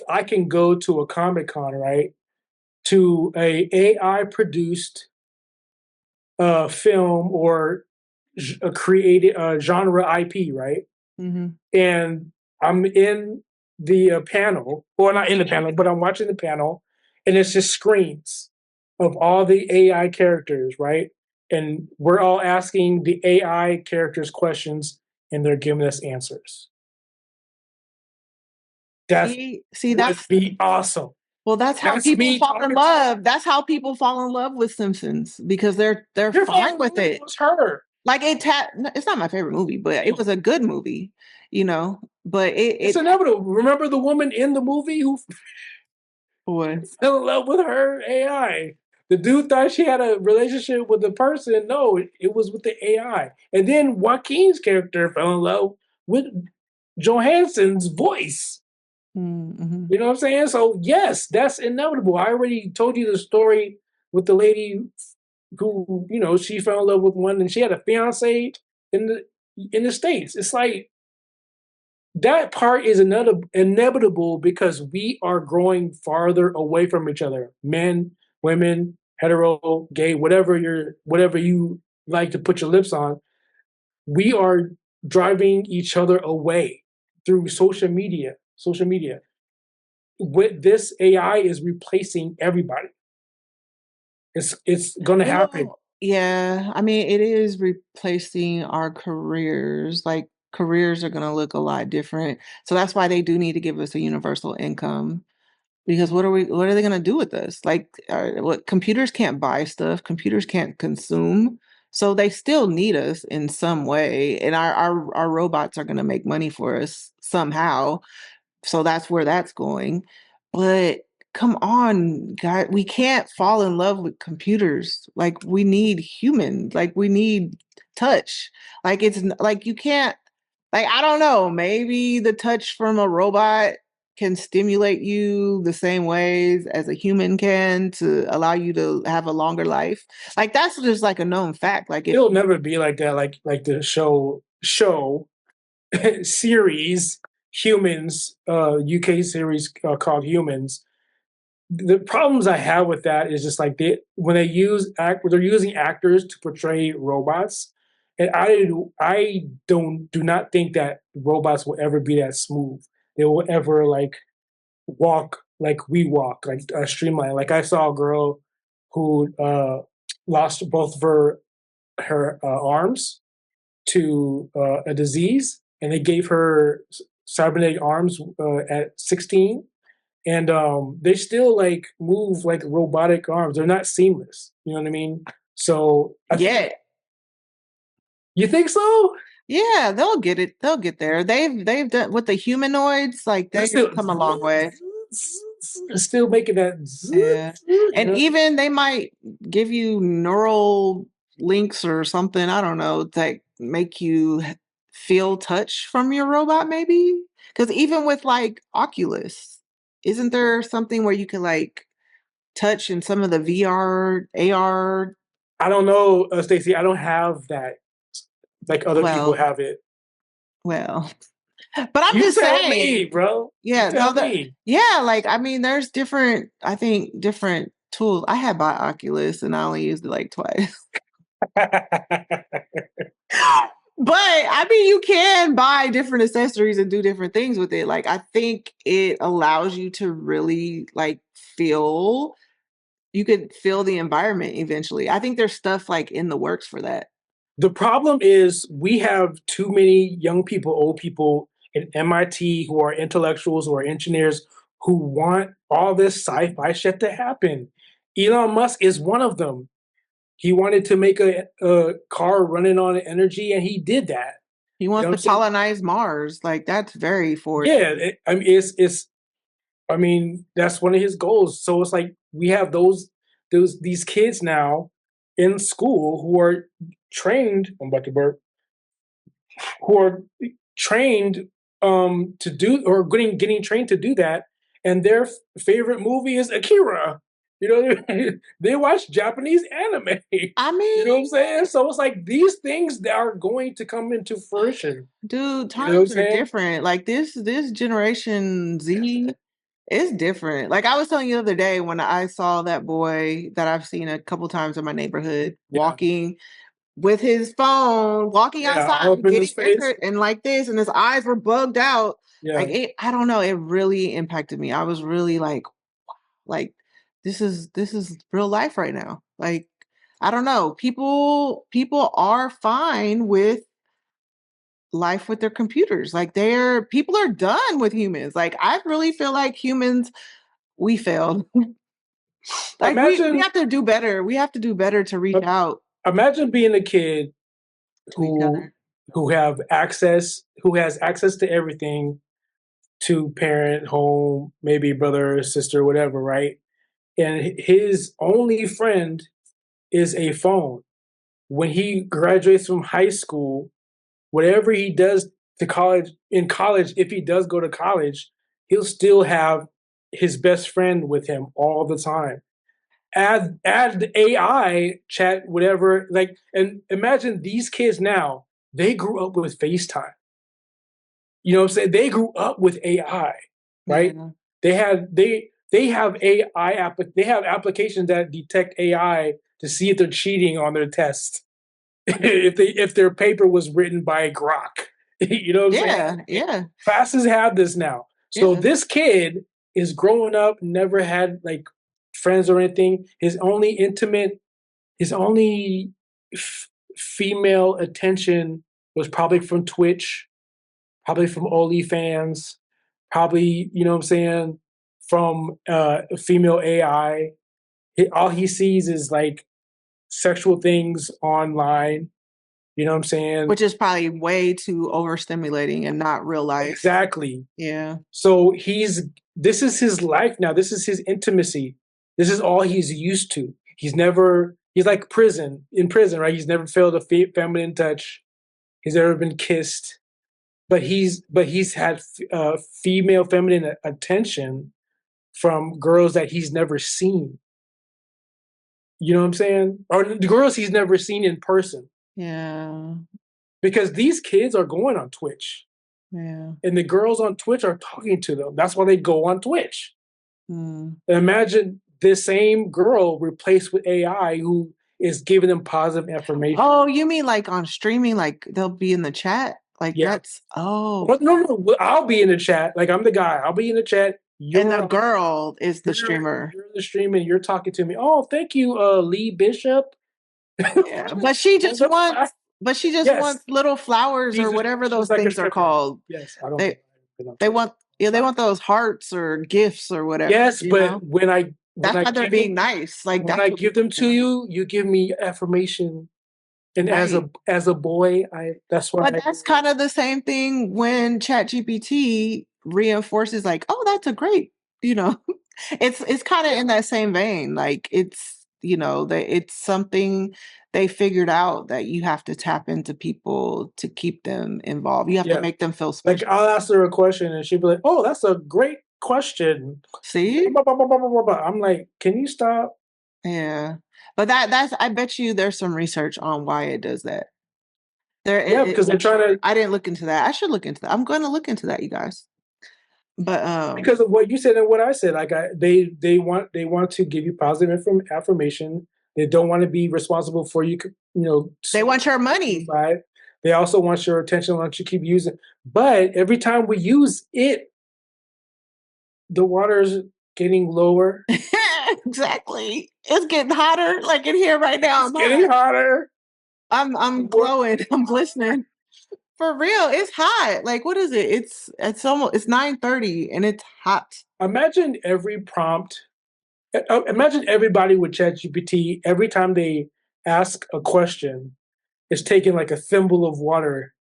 I can go to a Comic Con, right? To a AI produced film or a created genre IP, right? Hmm. And I'm in the panel, or not in the panel, but I'm watching the panel, and it's just screens of all the AI characters, right? And we're all asking the AI characters questions, and they're giving us answers. That See, would be awesome. well, that's how That's people me fall in talking to love. That's how people fall in love with Simpsons because they're your fine favorite with movie it. was her. Like it's not my favorite movie, but it Damn. was a good movie, you know. But It's it inevitable. Remember the woman in the movie who boy, fell in love with her AI? The dude thought she had a relationship with the person. No, it was with the AI. And then Joaquin's character fell in love with Johansson's voice. mm-hmm. You know what I'm saying? So yes, that's inevitable. I already told you the story with the lady who, she fell in love with one and she had a fiance in the States. It's like that part is inevitable because we are growing farther away from each other. Men, women, hetero, gay, whatever you like to put your lips on, we are driving each other away through social media. Social media. With this AI is replacing everybody. It's gonna happen. Well, yeah. I mean, it is replacing our careers. Like careers are going to look a lot different. So that's why they do need to give us a universal income. Because what are they going to do with us? Like, what computers can't buy stuff, computers can't consume. So they still need us in some way. And our robots are going to make money for us somehow. So that's where that's going. But come on, God, we can't fall in love with computers. Like we need humans. Like we need touch. Like like you can't like I don't know, maybe the touch from a robot can stimulate you the same ways as a human can to allow you to have a longer life. Like that's just like a known fact. Like if It'll never be like that. Like the show series Humans, UK series called Humans. The problems I have with that is just like when they're using actors to portray robots, and I do not think that robots will ever be that smooth. They will ever like walk like we walk, like streamline. Like I saw a girl who lost both of her arms to a disease, and they gave her cybernetic arms at 16, and they still like move like robotic arms. They're not seamless. You know what I mean? So I yeah, think you think so. yeah, they'll get it. They'll get there. They've done with the humanoids, like They're they've still come a long way. still making that. Yeah. You And know? even they might give you neural links or something, I don't know, that make you feel touch from your robot, maybe? Because even with like Oculus, isn't there something where you can like touch in some of the VR, AR? I don't know, Stacey. I don't have that. Like other people Well, have it. well, but I'm You just tell saying, me, bro. You yeah, tell no, me. yeah, like I mean, there's different, I think, different tools. I had bought Oculus and I only used it like twice. But I mean, you can buy different accessories and do different things with it. Like I think it allows you to really like feel you could feel the environment eventually. I think there's stuff like in the works for that. The problem is we have too many young people, old people in MIT who are intellectuals, who are engineers, who want all this sci-fi shit to happen. Elon Musk is one of them. He wanted to make a car running on energy, and he did that. He You wants know what to I'm saying? colonize Mars. Like that's very forward. Yeah, I mean, it's. I mean, that's one of his goals. So it's like we have those these kids now in school who are trained. I'm about to burp. Who are trained to do or getting trained to do that, and their favorite movie is Akira. You know, they watch Japanese anime. I You know what I'm mean, saying? So it's like these things that are going to come into fruition. dude, You know what I'm times are saying? different. Like this generation Z is different. Like I was telling you the other day when I saw that boy that I've seen a couple times in my neighborhood Yeah, walking with his phone, walking yeah, outside, all up in getting his face. record and like this, and his eyes were bugged out. Yeah, Like I don't know, it really impacted me. I was really like this is real life right now. Like I don't know, people are fine with life with their computers. Like people are done with humans. Like I really feel like humans we failed. Like we imagine, have to do better. We have to do better to reach out imagine being a kid to each who other. who has access to everything, to parent, home, maybe brother or sister, whatever, right? And his only friend is a phone. When he graduates from high school, whatever he does to college, in college, if he does go to college, he'll still have his best friend with him all the time. Add the AI chat, whatever, like, and imagine these kids now, they grew up with FaceTime. You know what I'm saying? They grew up with AI, right? Yeah. They have they have applications that detect AI to see if they're cheating on their test. If their paper was written by Grok. You know what I'm saying? Yeah. Yeah. Classes have this now. So Yeah. this kid is growing up, never had like friends or anything. His only female attention was probably from Twitch, probably from OnlyFans, probably, you know what I'm saying, from female AI. All he sees is like sexual things online. You know what I'm saying? Which is probably way too overstimulating and not real life. Exactly. Yeah. So this is his life now. This is his intimacy. This is all he's used to. He's like in prison, right? He's never felt a feminine touch. He's never been kissed, but he's had female feminine attention from girls that he's never seen. You know what I'm saying? Or the girls he's never seen in person. Yeah. Because these kids are going on Twitch, Yeah. and the girls on Twitch are talking to them. That's why they go on Twitch. Mm. And imagine this same girl replaced with AI who is giving them positive information. Oh, you mean like on streaming, like they'll be in the chat? Like Yeah. that's oh. But no, I'll be in the chat. Like I'm the guy. I'll be in the chat. And the girl is the streamer. You're the stream and you're talking to me. Oh, thank you, Lee Bishop. Yeah. But she just Yes, wants little flowers or whatever she's those like a things are stripper. called. Yes, I don't They think I've been on they Twitch. want yeah, they want those hearts or gifts or whatever, Yes, you but know? That's why they're give them being nice. Like when that's I what give people them to want. you, you give me affirmation. And Right. as a boy, I that's why But I that's kind of the same thing when ChatGPT reinforces like, oh, that's a great, you know, it's kind of in that same vein. Like it's, you know, it's something they figured out that you have to tap into people to keep them involved. You have to yeah. make them feel Like special. I'll ask her a question and she'll be like, "Oh, that's a great question." See? I'm like, "Can you stop?" Yeah. But that's I bet you there's some research on why it does that. Yeah, because they're I'm trying sure. to I didn't look into that. I should look into that. I'm going to look into that, you guys. But because of what you said and what I said. Like they want to give you positive affirmation. They don't want to be responsible for you. You know, they want your money. suicide. They also want your attention. Want you keep using. But every time we use it, the water's getting lower. Exactly. It's getting hotter. Like in here right now, It's I'm getting hot. hotter. I'm glowing. I'm glistening. For real, it's hot. Like what is it? It's almost it's 9:30 and it's hot. Imagine every prompt. Imagine everybody with ChatGPT. Every time they ask a question, it's taking like a thimble of water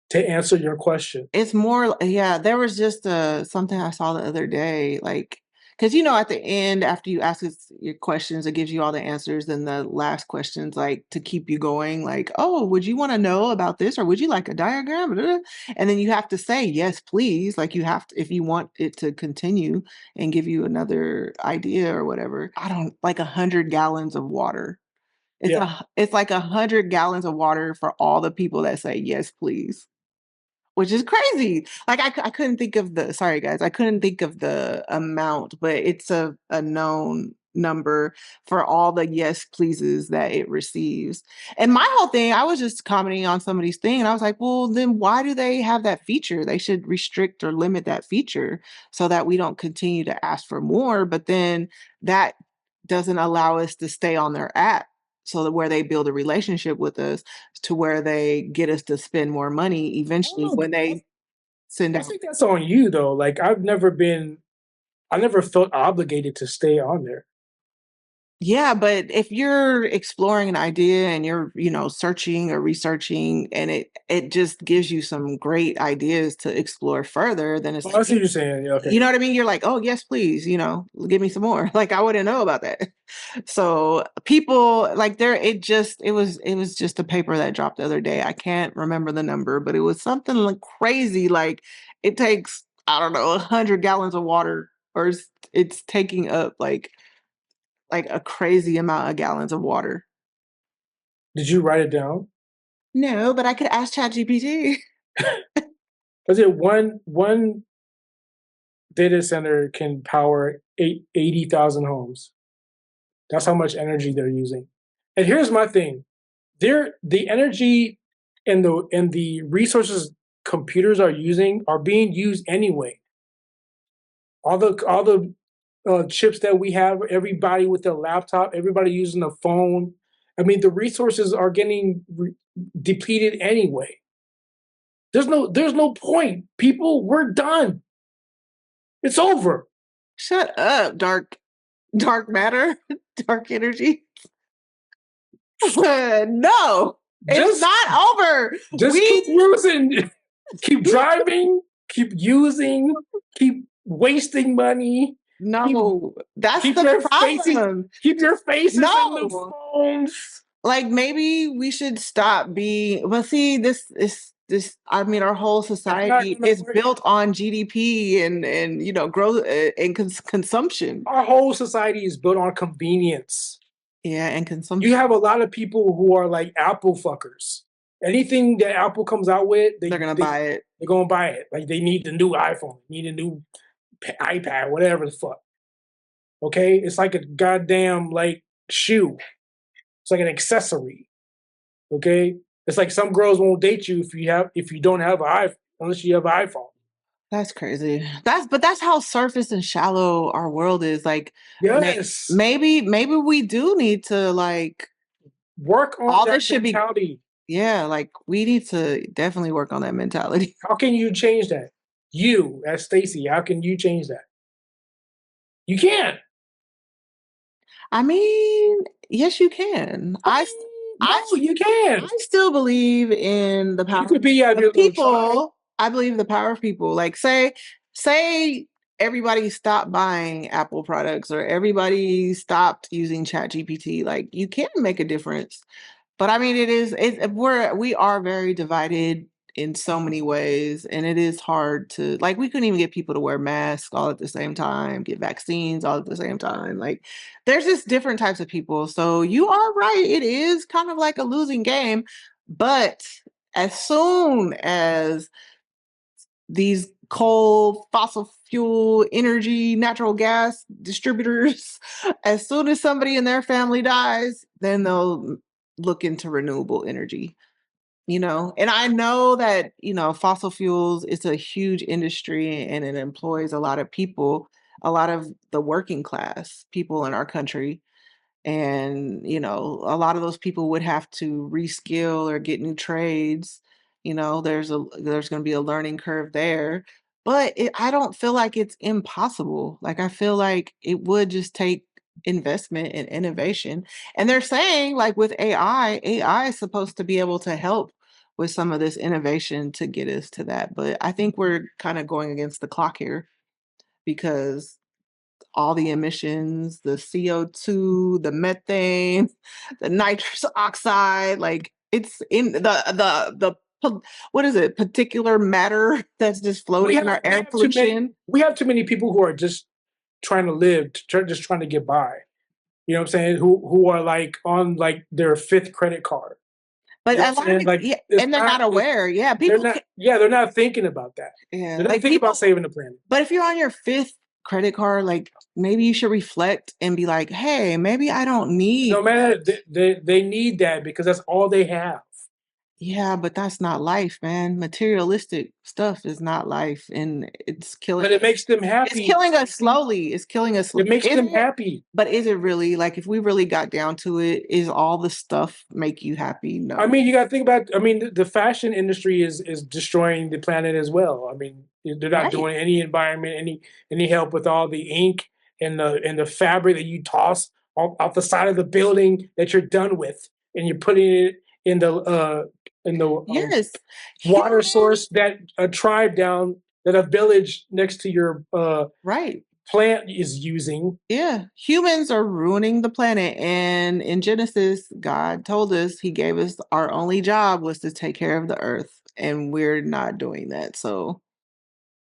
to answer your question. It's more yeah, there was just something I saw the other day. Like Because at the end, after you ask your questions, it gives you all the answers. Then the last questions, like to keep you going, like, oh, would you want to know about this, or would you like a diagram? And then you have to say yes, please. Like you have to, if you want it to continue and give you another idea or whatever. I don't like 100 gallons of water. Yeah. It's like 100 gallons of water for all the people that say yes, please, which is crazy. Like I couldn't think of the sorry guys, I couldn't think of the amount, but it's a known number for all the yes pleases that it receives. And my whole thing, I was just commenting on somebody's thing and I was like, well, then why do they have that feature? They should restrict or limit that feature so that we don't continue to ask for more, but then that doesn't allow us to stay on their app so that where they build a relationship with us to where they get us to spend more money I don't eventually know. when they send I out. think that's on you though. Like I never felt obligated to stay on there. Yeah, but if you're exploring an idea and you're, searching or researching and it just gives you some great ideas to explore further, then it's Oh, I like, see what you're saying. Yeah, okay. you know what I mean? You're like, oh yes, please, give me some more. Like I wouldn't know about that. So people like it was just a paper that dropped the other day. I can't remember the number, but it was something like crazy. Like it takes, I don't know, 100 gallons of water, or it's taking up like a crazy amount of gallons of water. Did you write it down? No, but I could ask ChatGPT. Was it one data center can power 80,000 homes? That's how much energy they're using. And here's my thing: the energy and the resources computers are using are being used anyway. All the chips that we have, everybody with a laptop, everybody using a phone. I mean, the resources are getting depleted anyway. There's no point. People, we're done. It's over. Shut up, dark matter, dark energy. No, it's Just not over. just keep We using, keep driving, keep using, keep wasting money, keep no, that's keep the your faces problem. keep your faces in the No, phones. like maybe we should stop being. Well, see, this. I mean, our whole It's not society gonna is work. built on GDP and growth and consumption. Our whole society is built on convenience. Yeah, and You consumption. have a lot of people who are like Apple fuckers. Anything that Apple comes out with, They're gonna buy it. they're gonna buy it. Like they need the new iPhone, need a new iPad, whatever the fuck. Okay, it's like a goddamn like shoe. It's like an accessory. Okay, it's like some girls won't date you if you don't have an iPhone unless you have an iPhone. That's crazy. That's how surface and shallow our world is. Like, Yes, maybe we do need to like work on all that this should be. mentality. Yeah, like we need to definitely work on that mentality. How can you change that? You, as Stacey, how can you change that? You can't. I mean, yes, you can. What do I, No, you can. I still believe in the You power could be have of your little tribe. people. I believe in the power of people. Like say everybody stopped buying Apple products or everybody stopped using ChatGPT. Like you can make a difference. But I mean, we are very divided in so many ways, and it is hard to like we couldn't even get people to wear masks all at the same time, get vaccines all at the same time. Like there's just different types of people. So you are right, it is kind of like a losing game, but as soon as these coal, fossil fuel, energy, natural gas distributors, as soon as somebody in their family dies, then they'll look into renewable energy. And I know that fossil fuels is a huge industry and it employs a lot of people, a lot of the working class people in our country, and a lot of those people would have to reskill or get new trades. There's going to be a learning curve there, but I don't feel like it's impossible. Like I feel like it would just take investment and innovation. And they're saying like with AI is supposed to be able to help with some of this innovation to get us to that, but I think we're kind of going against the clock here because all the emissions, the CO2, the methane, the nitrous oxide, like it's in what is it, particular matter that's just floating in our We air have too many pollution. we have too many people who are just trying to live, just trying to get by. You know what I'm saying? Who are like on like their fifth credit card. But You know a what I'm lot of saying? people, Like yeah, it's and they're not aware. Yeah, they're people not can, yeah, they're not thinking about that. yeah, They're not like thinking about people. saving the planet. But if you're on your fifth credit card, like maybe you should reflect and be like, hey, maybe I don't No need matter that. they need that because that's all they have. Yeah, but that's not life, man. Materialistic stuff is not life, and But it makes them it's happy. killing us slowly. It's killing us. It makes Is them it? happy. But is it really? Like, if we really got down to it, is all the stuff make you happy? I No. mean, you got to think about. I mean, the fashion industry is destroying the planet as well. I mean, they're not Right. doing any environment, any help with all the ink and the fabric that you toss off the side of the building that you're done with, and you're putting it in the Yes. water Human. source that a tribe down that a village next to your Right. plant is using. Yeah. Humans are ruining the planet. And in Genesis, God told us He gave us our only job was to take care of the earth. And we're not doing that. So,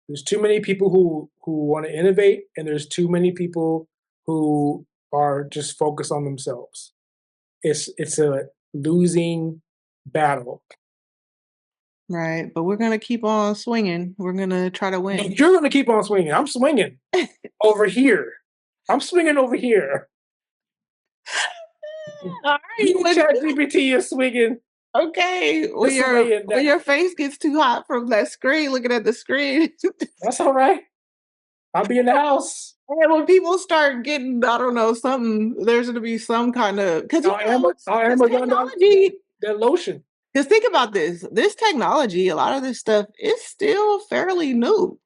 There's too many people who want to innovate, and there's too many people who are just focused on themselves. It's a losing battle. right. But we're going to keep on swinging. We're going to try to win. But you're going to keep on swinging. I'm swinging over here. I'm swinging over here. All right. You ChatGPT is swinging Okay, this way and when that. your face gets too hot from that screen, looking at the screen, That's all right. I'll be in the house. and when people start getting, I don't know, something, there's going to be some kind of because I'll this Amazon technology. that lotion. Because think about this technology, a lot of this stuff is still fairly new.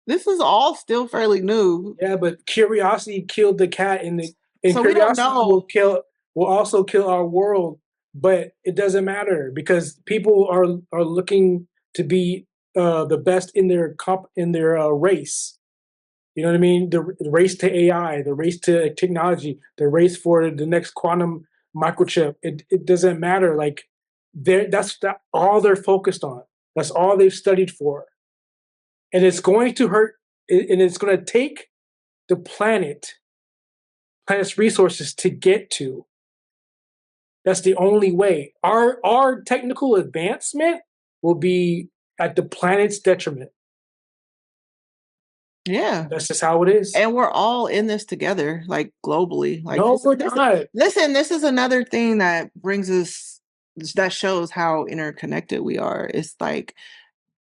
This is all still fairly new, Yeah, but curiosity killed the cat, and so we don't curiosity know. will also kill our world. But it doesn't matter because people are looking to be the best in their race. You know what I mean? The race to AI, the race to technology, the race for the next quantum microchip. It doesn't matter. Like all they're focused on. That's all they've studied for, and it's going to hurt. And it's going to take the planet's resources to get to. That's the only way. Our technical advancement will be at the planet's detriment. Yeah, That's just how it is. and we're all in this together, like globally. Like No, we're not. listen, this is another thing that brings us that shows how interconnected we are. It's like,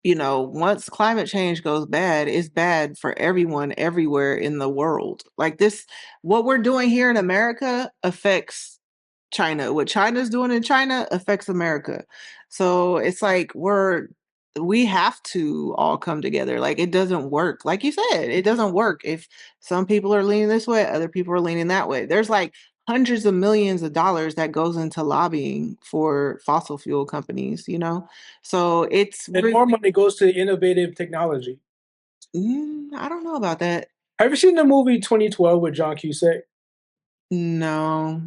once climate change goes bad, it's bad for everyone everywhere in the world. Like this, what we're doing here in America affects China. What China's doing in China affects America. So it's like we have to all come together. Like it doesn't work. Like you said, it doesn't work if some people are leaning this way, other people are leaning that way. There's like hundreds of millions of dollars that goes into lobbying for fossil fuel companies. So it's And really, more money goes to innovative technology. I don't know about that. Have you seen the movie 2012 with John Cusack? No,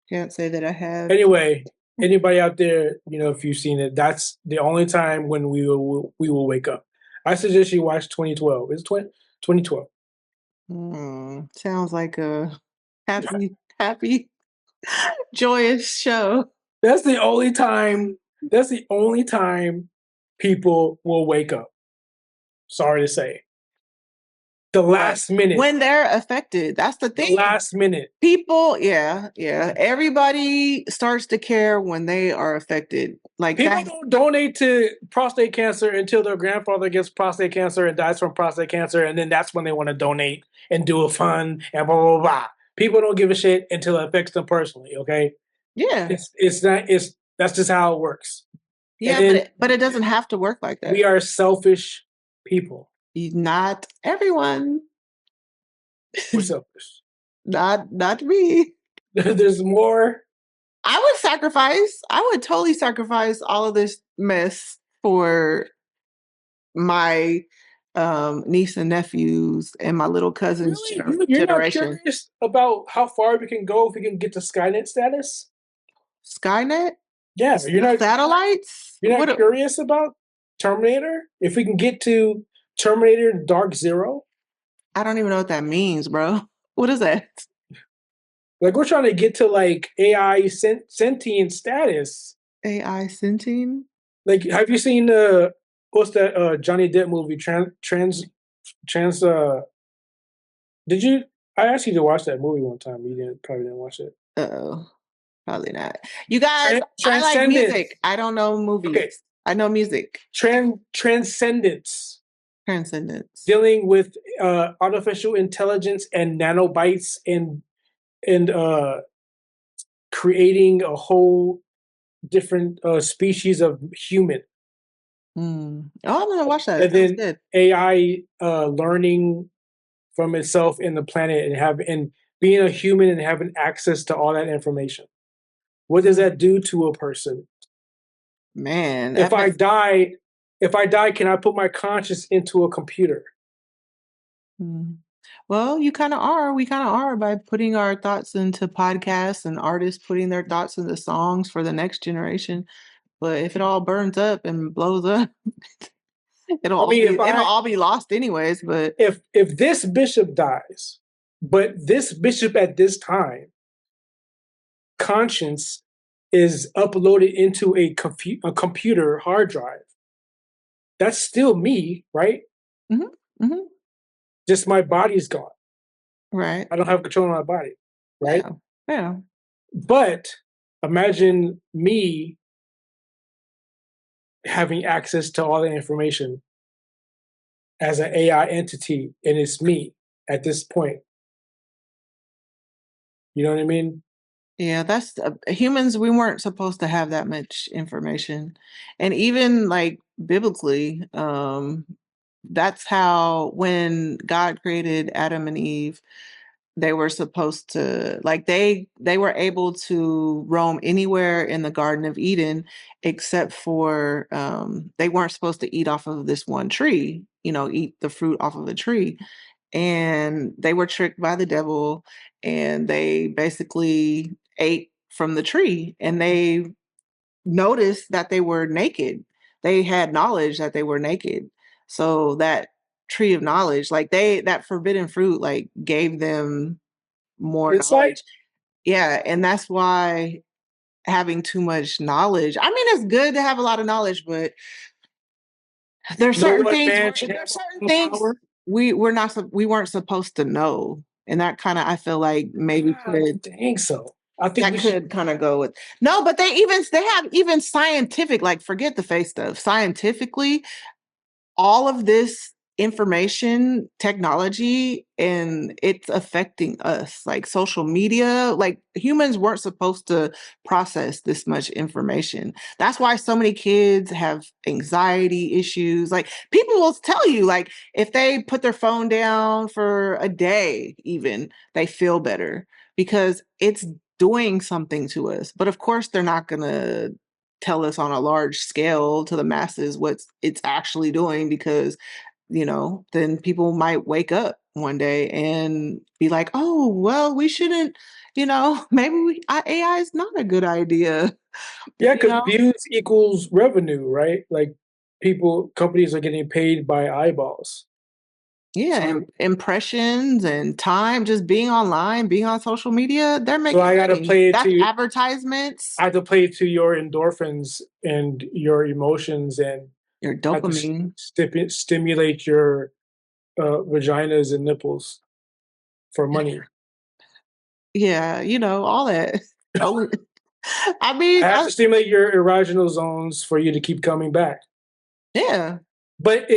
can't say that I have. Anyway, anybody out there, if you've seen it, that's the only time when we will wake up. I suggest you watch 2012. It's 2012. Sounds like a happy, joyous show. That's the only time. That's the only time people will wake up. Sorry to say. The What? last minute. When they're affected. That's the The thing. last minute. People, yeah, yeah. Everybody starts to care when they are affected. Like People that. don't donate to prostate cancer until their grandfather gets prostate cancer and dies from prostate cancer, and then that's when they want to donate and do a fund and blah blah blah. People don't give a shit until it affects them personally. Okay, Yeah. it's not. That's just how it works. And Yeah, then but it doesn't have to work like that. we are selfish people. Not everyone. We're selfish. Not me. There's more. I would totally sacrifice all of this mess for my niece and nephews and my little cousin's Really? You're not generation. curious about how far we can go if we can get to Skynet status? Skynet, Yeah, the satellites. you're not curious about Terminator? If we can get to Terminator Dark Zero, I don't even know what that means, bro. What is that? like we're trying to get to like AI sentient status. AI sentient? Like, have you seen what's that Johnny Depp movie trans did you I asked you to watch that movie one time. You didn't probably didn't watch it. Uh-oh. Probably not. You guys, I like Transcendence. music. I don't know Okay. movies. I know music. Transcendence. Transcendence. Dealing with artificial intelligence and nanobites and creating a whole different species of human. Mm. Oh, I'm gonna watch that. And Sounds then good. AI learning from itself in the planet and being a human and having access to all that information. What does that do to a person? Man, If I die, can I put my conscience into a computer? Mm. Well, you kind of are. We kind of are by putting our thoughts into podcasts and artists putting their thoughts into songs for the next generation. But if it all burns up and blows up, I mean, it'll all be lost anyways. But if this bishop dies, but this bishop at this time, conscience is uploaded into a computer hard drive, that's still me, right? mhm, mhm, Just my body's gone. right, I don't have control of my body, right? yeah, yeah. But imagine me having access to all the information as an AI entity, and it's me at this point. You know what I mean? Yeah, that's humans. We weren't supposed to have that much information, and even like biblically, that's how when God created Adam and Eve, they were supposed to like they were able to roam anywhere in the Garden of Eden, except for they weren't supposed to eat off of this one tree. Eat the fruit off of a tree, and they were tricked by the devil, and they basically ate from the tree, and they noticed that they were naked. They had knowledge that they were naked. So that tree of knowledge, like that forbidden fruit, like gave them more Insight. knowledge. Yeah. And that's why having too much knowledge, I mean, it's good to have a lot of knowledge, but there's No certain one things, man should have there's certain all things power. we weren't supposed to know. And that kind of, I feel like maybe I don't think so. I think that we should. could kind of go with no, but they have even scientific, like forget the face stuff. Scientifically, all of this information technology and it's affecting us, like social media, like humans weren't supposed to process this much information. That's why so many kids have anxiety issues. Like people will tell you, like if they put their phone down for a day even, they feel better because it's doing something to us. But of course they're not going to tell us on a large scale to the masses what it's actually doing, because then people might wake up one day and be like, oh well, we shouldn't, maybe AI is not a good idea. Yeah, you because know views equals revenue, right? Like companies are getting paid by eyeballs. yeah, So, impressions and time, just being online, being on social media, they're so making I got to money. play it That's to advertisements. I have to play to your endorphins and your emotions, and Your have to dopamine. stimulate your vaginas and nipples for money. Yeah, all that. Only I mean, I have to stimulate your erogenal zones for you to keep coming back. yeah, But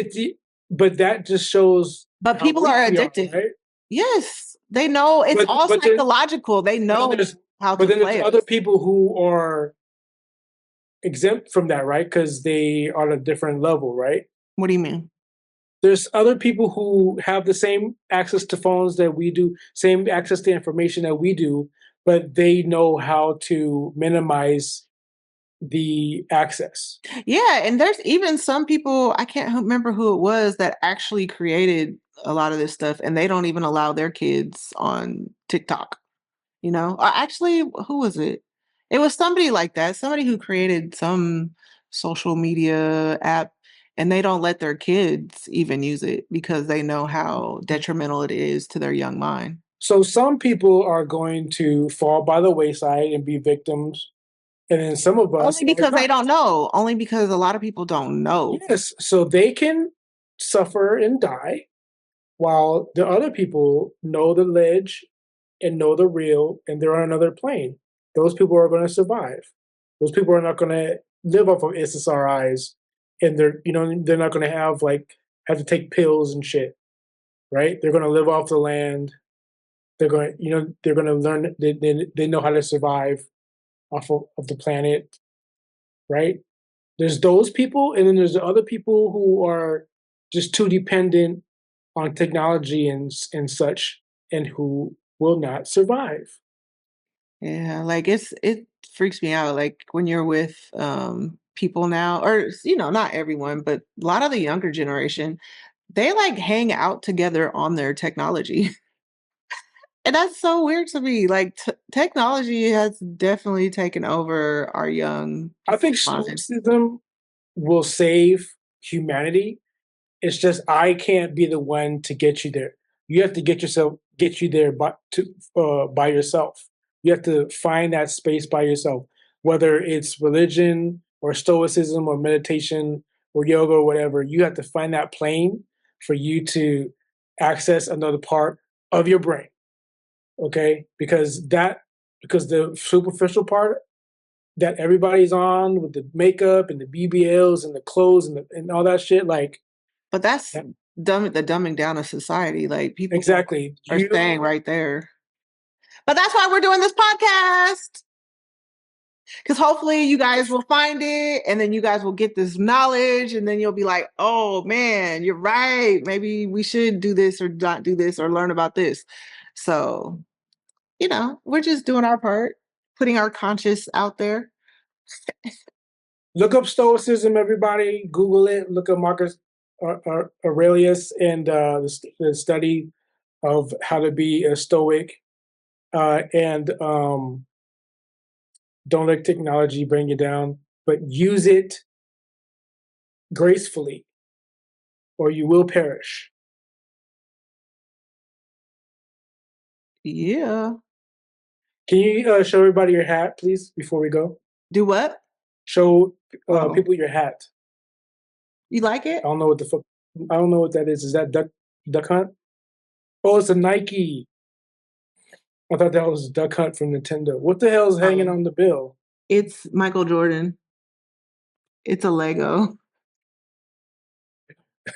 but that just shows but how people weak are we are, addicted. right? Yes, they know it's But all but then psychological. They but then know there's how but to then there's play other us. people who are exempt from that, right? Because they are at a different level, right? What do you mean? There's other people who have the same access to phones that we do, same access to information that we do, but they know how to minimize the access. Yeah, and there's even some people, I can't remember who it was, that actually created a lot of this stuff, and they don't even allow their kids on TikTok, you know? Or actually, who was it? It was somebody like that, somebody who created some social media app, and they don't let their kids even use it because they know how detrimental it is to their young mind. So some people are going to fall by the wayside and be victims, and then some of us Only are because they not. don't know. Only because a lot of people don't know. Yes, so they can suffer and die, while the other people know the ledge and know the real, and they're on another plane. Those people are going to survive. Those people are not going to live off of SSRIs, and they're not going to have to take pills and shit, right? They're going to live off the land. They're going to learn. They know how to survive off of the planet, right? There's those people, and then there's the other people who are just too dependent on technology and such, and who will not survive. Yeah, like it freaks me out. Like when you're with people now, or not everyone, but a lot of the younger generation, they like hang out together on their technology. And that's so weird to me. Like technology has definitely taken over our young I people's think minds. stoicism will save humanity. It's just I can't be the one to get you there. You have to get you there by yourself. You have to find that space by yourself, whether it's religion or stoicism or meditation or yoga or whatever. You have to find that plane for you to access another part of your brain. Okay, because the superficial part that everybody's on with the makeup and the BBLs and the clothes and all that shit, like But that's the dumbing down of society. Like people exactly. are staying right there. But that's why we're doing this podcast. Because hopefully you guys will find it and then you guys will get this knowledge and then you'll be like, oh man, you're right. Maybe we should do this or not do this or learn about this. So, we're just doing our part, putting our conscious out there. Look up Stoicism, everybody. Google it. Look up Marcus Aurelius and the study of how to be a Stoic. And don't let technology bring you down, but use it gracefully, or you will perish. Yeah. Can you show everybody your hat, please, before we go? Do what? Show Oh, people your hat. you like it? I don't know what the fuck. I don't know what that is. Is that Duck Hunt? Oh, it's a Nike. I thought that was Duck Hunt from Nintendo. What the hell is hanging Oh, on the bill? it's Michael Jordan. It's a Lego.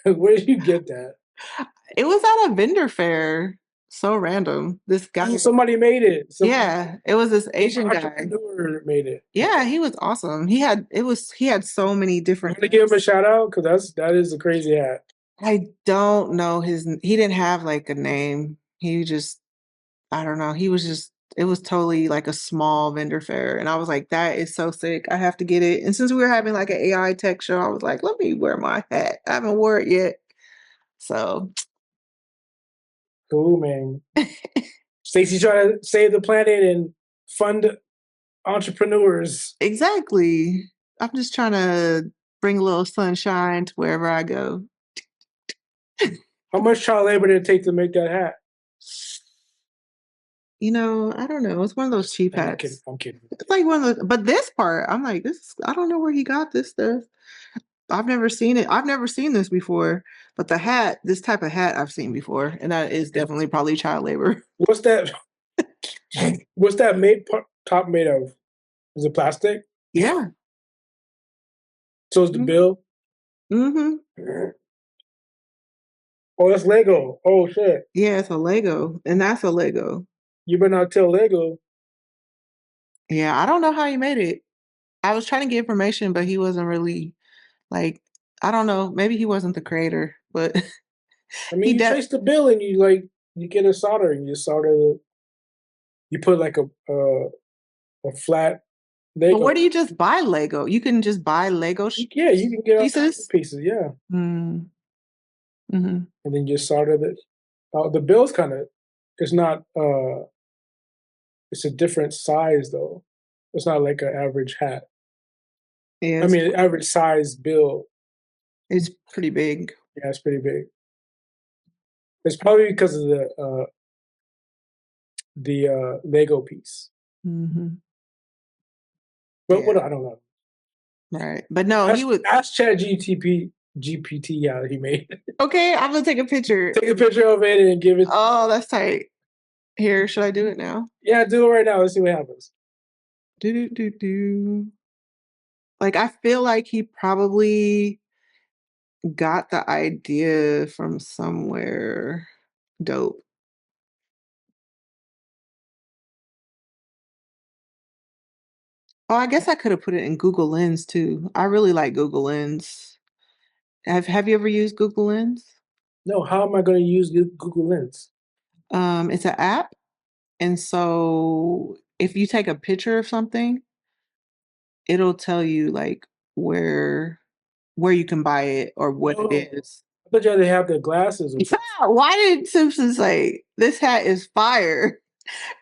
Where did you get that? It was at a vendor fair. So random. This Oh, guy. somebody made it. Yeah, it was this Some Asian guy. entrepreneur made it. Yeah, he was awesome. He had so many You different want to give him a hats. shout out? Because that is a crazy hat. I don't know he didn't have like a name. He just I don't know. He was just it was totally like a small vendor fair. And I was like, that is so sick. I have to get it. And since we were having like an AI tech show, I was like, let me wear my hat. I haven't wore it yet. So Cool, man. Stacey trying to save the planet and fund entrepreneurs. exactly. I'm just trying to bring a little sunshine to wherever I go. How much child labor did it take to make that hat? I don't know. It's one of those cheap I'm kidding. hats. I'm kidding. It's like one of those, but this part, I'm like, I don't know where he got this stuff. I've never seen it. I've never seen this before. But the hat, this type of hat I've seen before. And that is definitely probably child labor. What's that? What's that top made of? Is it plastic? Yeah. So is the bill. Mm-hmm. Oh, that's Lego. Oh shit! Yeah, it's a Lego. And that's a Lego. You better not tell Lego. Yeah, I don't know how he made it. I was trying to get information, but he wasn't really like, I don't know. Maybe he wasn't the creator, but I mean, he you trace the bill and you get a solder and you solder. You put like a flat But where do Lego. you just buy Lego? You can just buy Lego Yeah, you can get all kinds of pieces. pieces. Yeah, Mm, hmm. and then you solder it. The bill's kind of. It's not. It's a different size though. It's not like an average hat. Yeah, I mean, average size bill. it's pretty big. Yeah, it's pretty big. It's probably because of the Lego piece. Hmm. But Yeah, what I don't know. right. But no, he Ask, would. ask Chat GPT. Yeah, he made. Okay, I'm gonna take a picture. Take a picture of it and give it. Oh, that's tight. Here, should I do it now? Yeah, do it right now. Let's see what happens. Do do do do. Like I feel like he probably got the idea from somewhere dope. Oh, I guess I could have put it in Google Lens too. I really like Google Lens. Have you ever used Google Lens? No, how am I going to use Google Lens? It's an app, and so if you take a picture of something, it'll tell you like where where you can buy it or what it Oh, is. I thought you had to have the glasses or Yeah, something. why did Simpson say this hat is fire?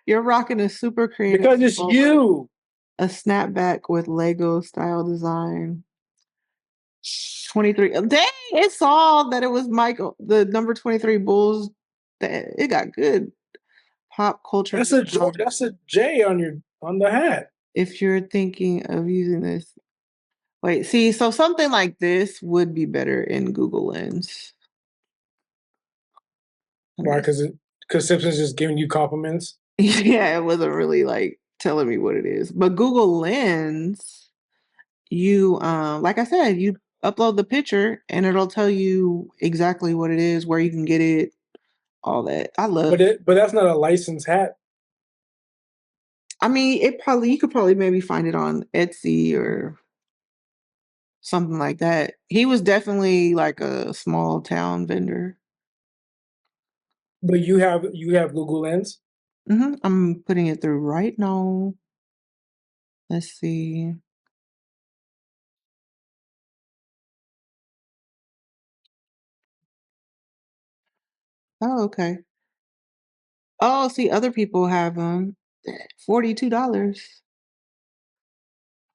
You're rocking a super creative Because it's polo, you. a snapback with Lego style design. 23. Dang, it saw that it was Michael, the number 23 Bulls. That it got good pop culture That's a nostalgia. that's a J on your on the hat. If you're thinking of using this, wait, see, so something like this would be better in Google Lens. Let Why? me Because Simpsons just giving you compliments. yeah, it wasn't really like telling me what it is. But Google Lens, you like I said, you upload the picture and it'll tell you exactly what it is, where you can get it, all that. I love. But that's not a licensed hat. I mean, it probably you could probably maybe find it on Etsy or something like that. He was definitely like a small town vendor. But you have Google Lens. I'm putting it through right now. Let's see. Oh, okay. Oh, see, other people have them. $42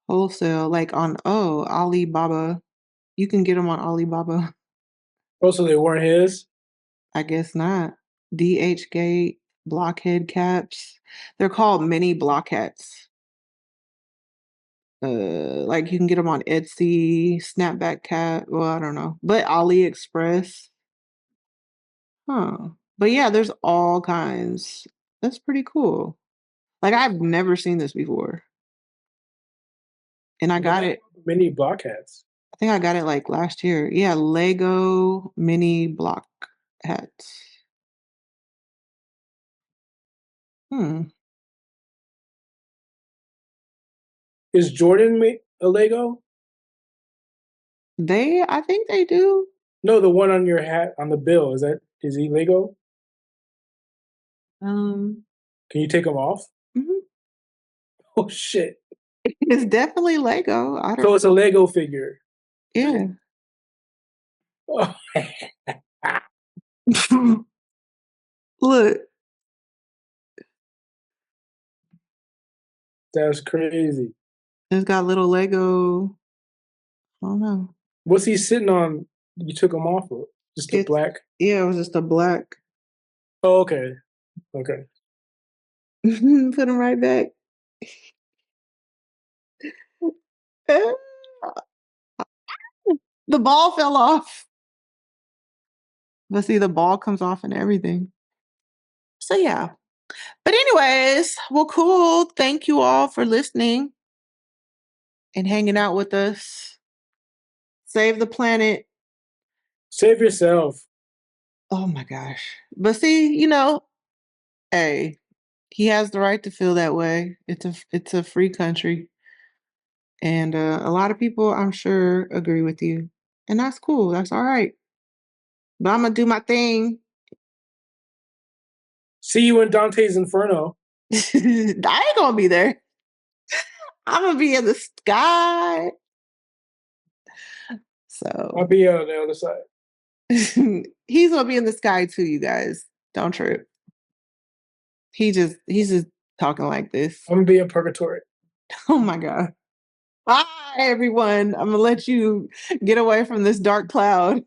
wholesale, like on Alibaba. You can get them on Alibaba. Also, they weren't his. I guess not. DH Gate blockhead caps. They're called mini block hats. Like you can get them on Etsy, snapback cap. Well, I don't know, but AliExpress. Huh. But yeah, there's all kinds. That's pretty cool. Like I've never seen this before, and I What got the it. hell? Mini block hats. I think I got it like last year. Yeah, Lego mini block hats. Hmm. Is Jordan a Lego? I think they do. No, the one on your hat on the bill. Is he Lego? Um, Can you take them off? mhm. Oh shit! It's definitely Lego. I don't. So it's a Lego figure. Yeah. Oh, Look, that's crazy. it's got little Lego. I don't know. What's he sitting on? You took him off of just the It's black. yeah, it was just a black. Oh, okay, okay. Put them right back. The ball fell off. But see, the ball comes off and everything. So yeah. But anyways, well, cool. Thank you all for listening and hanging out with us. Save the planet. Save yourself. Oh my gosh. But see, hey, he has the right to feel that way. It's a free country. And a lot of people I'm sure agree with you. And that's cool. That's all right. But I'm gonna do my thing. See you in Dante's Inferno. I ain't gonna be there. I'm gonna be in the sky. I'll So be on the other side. he's gonna be in the sky too, you guys. Don't trip. He's just talking like this. I'm gonna be in purgatory. Oh my God. Bye everyone. I'm gonna let you get away from this dark cloud.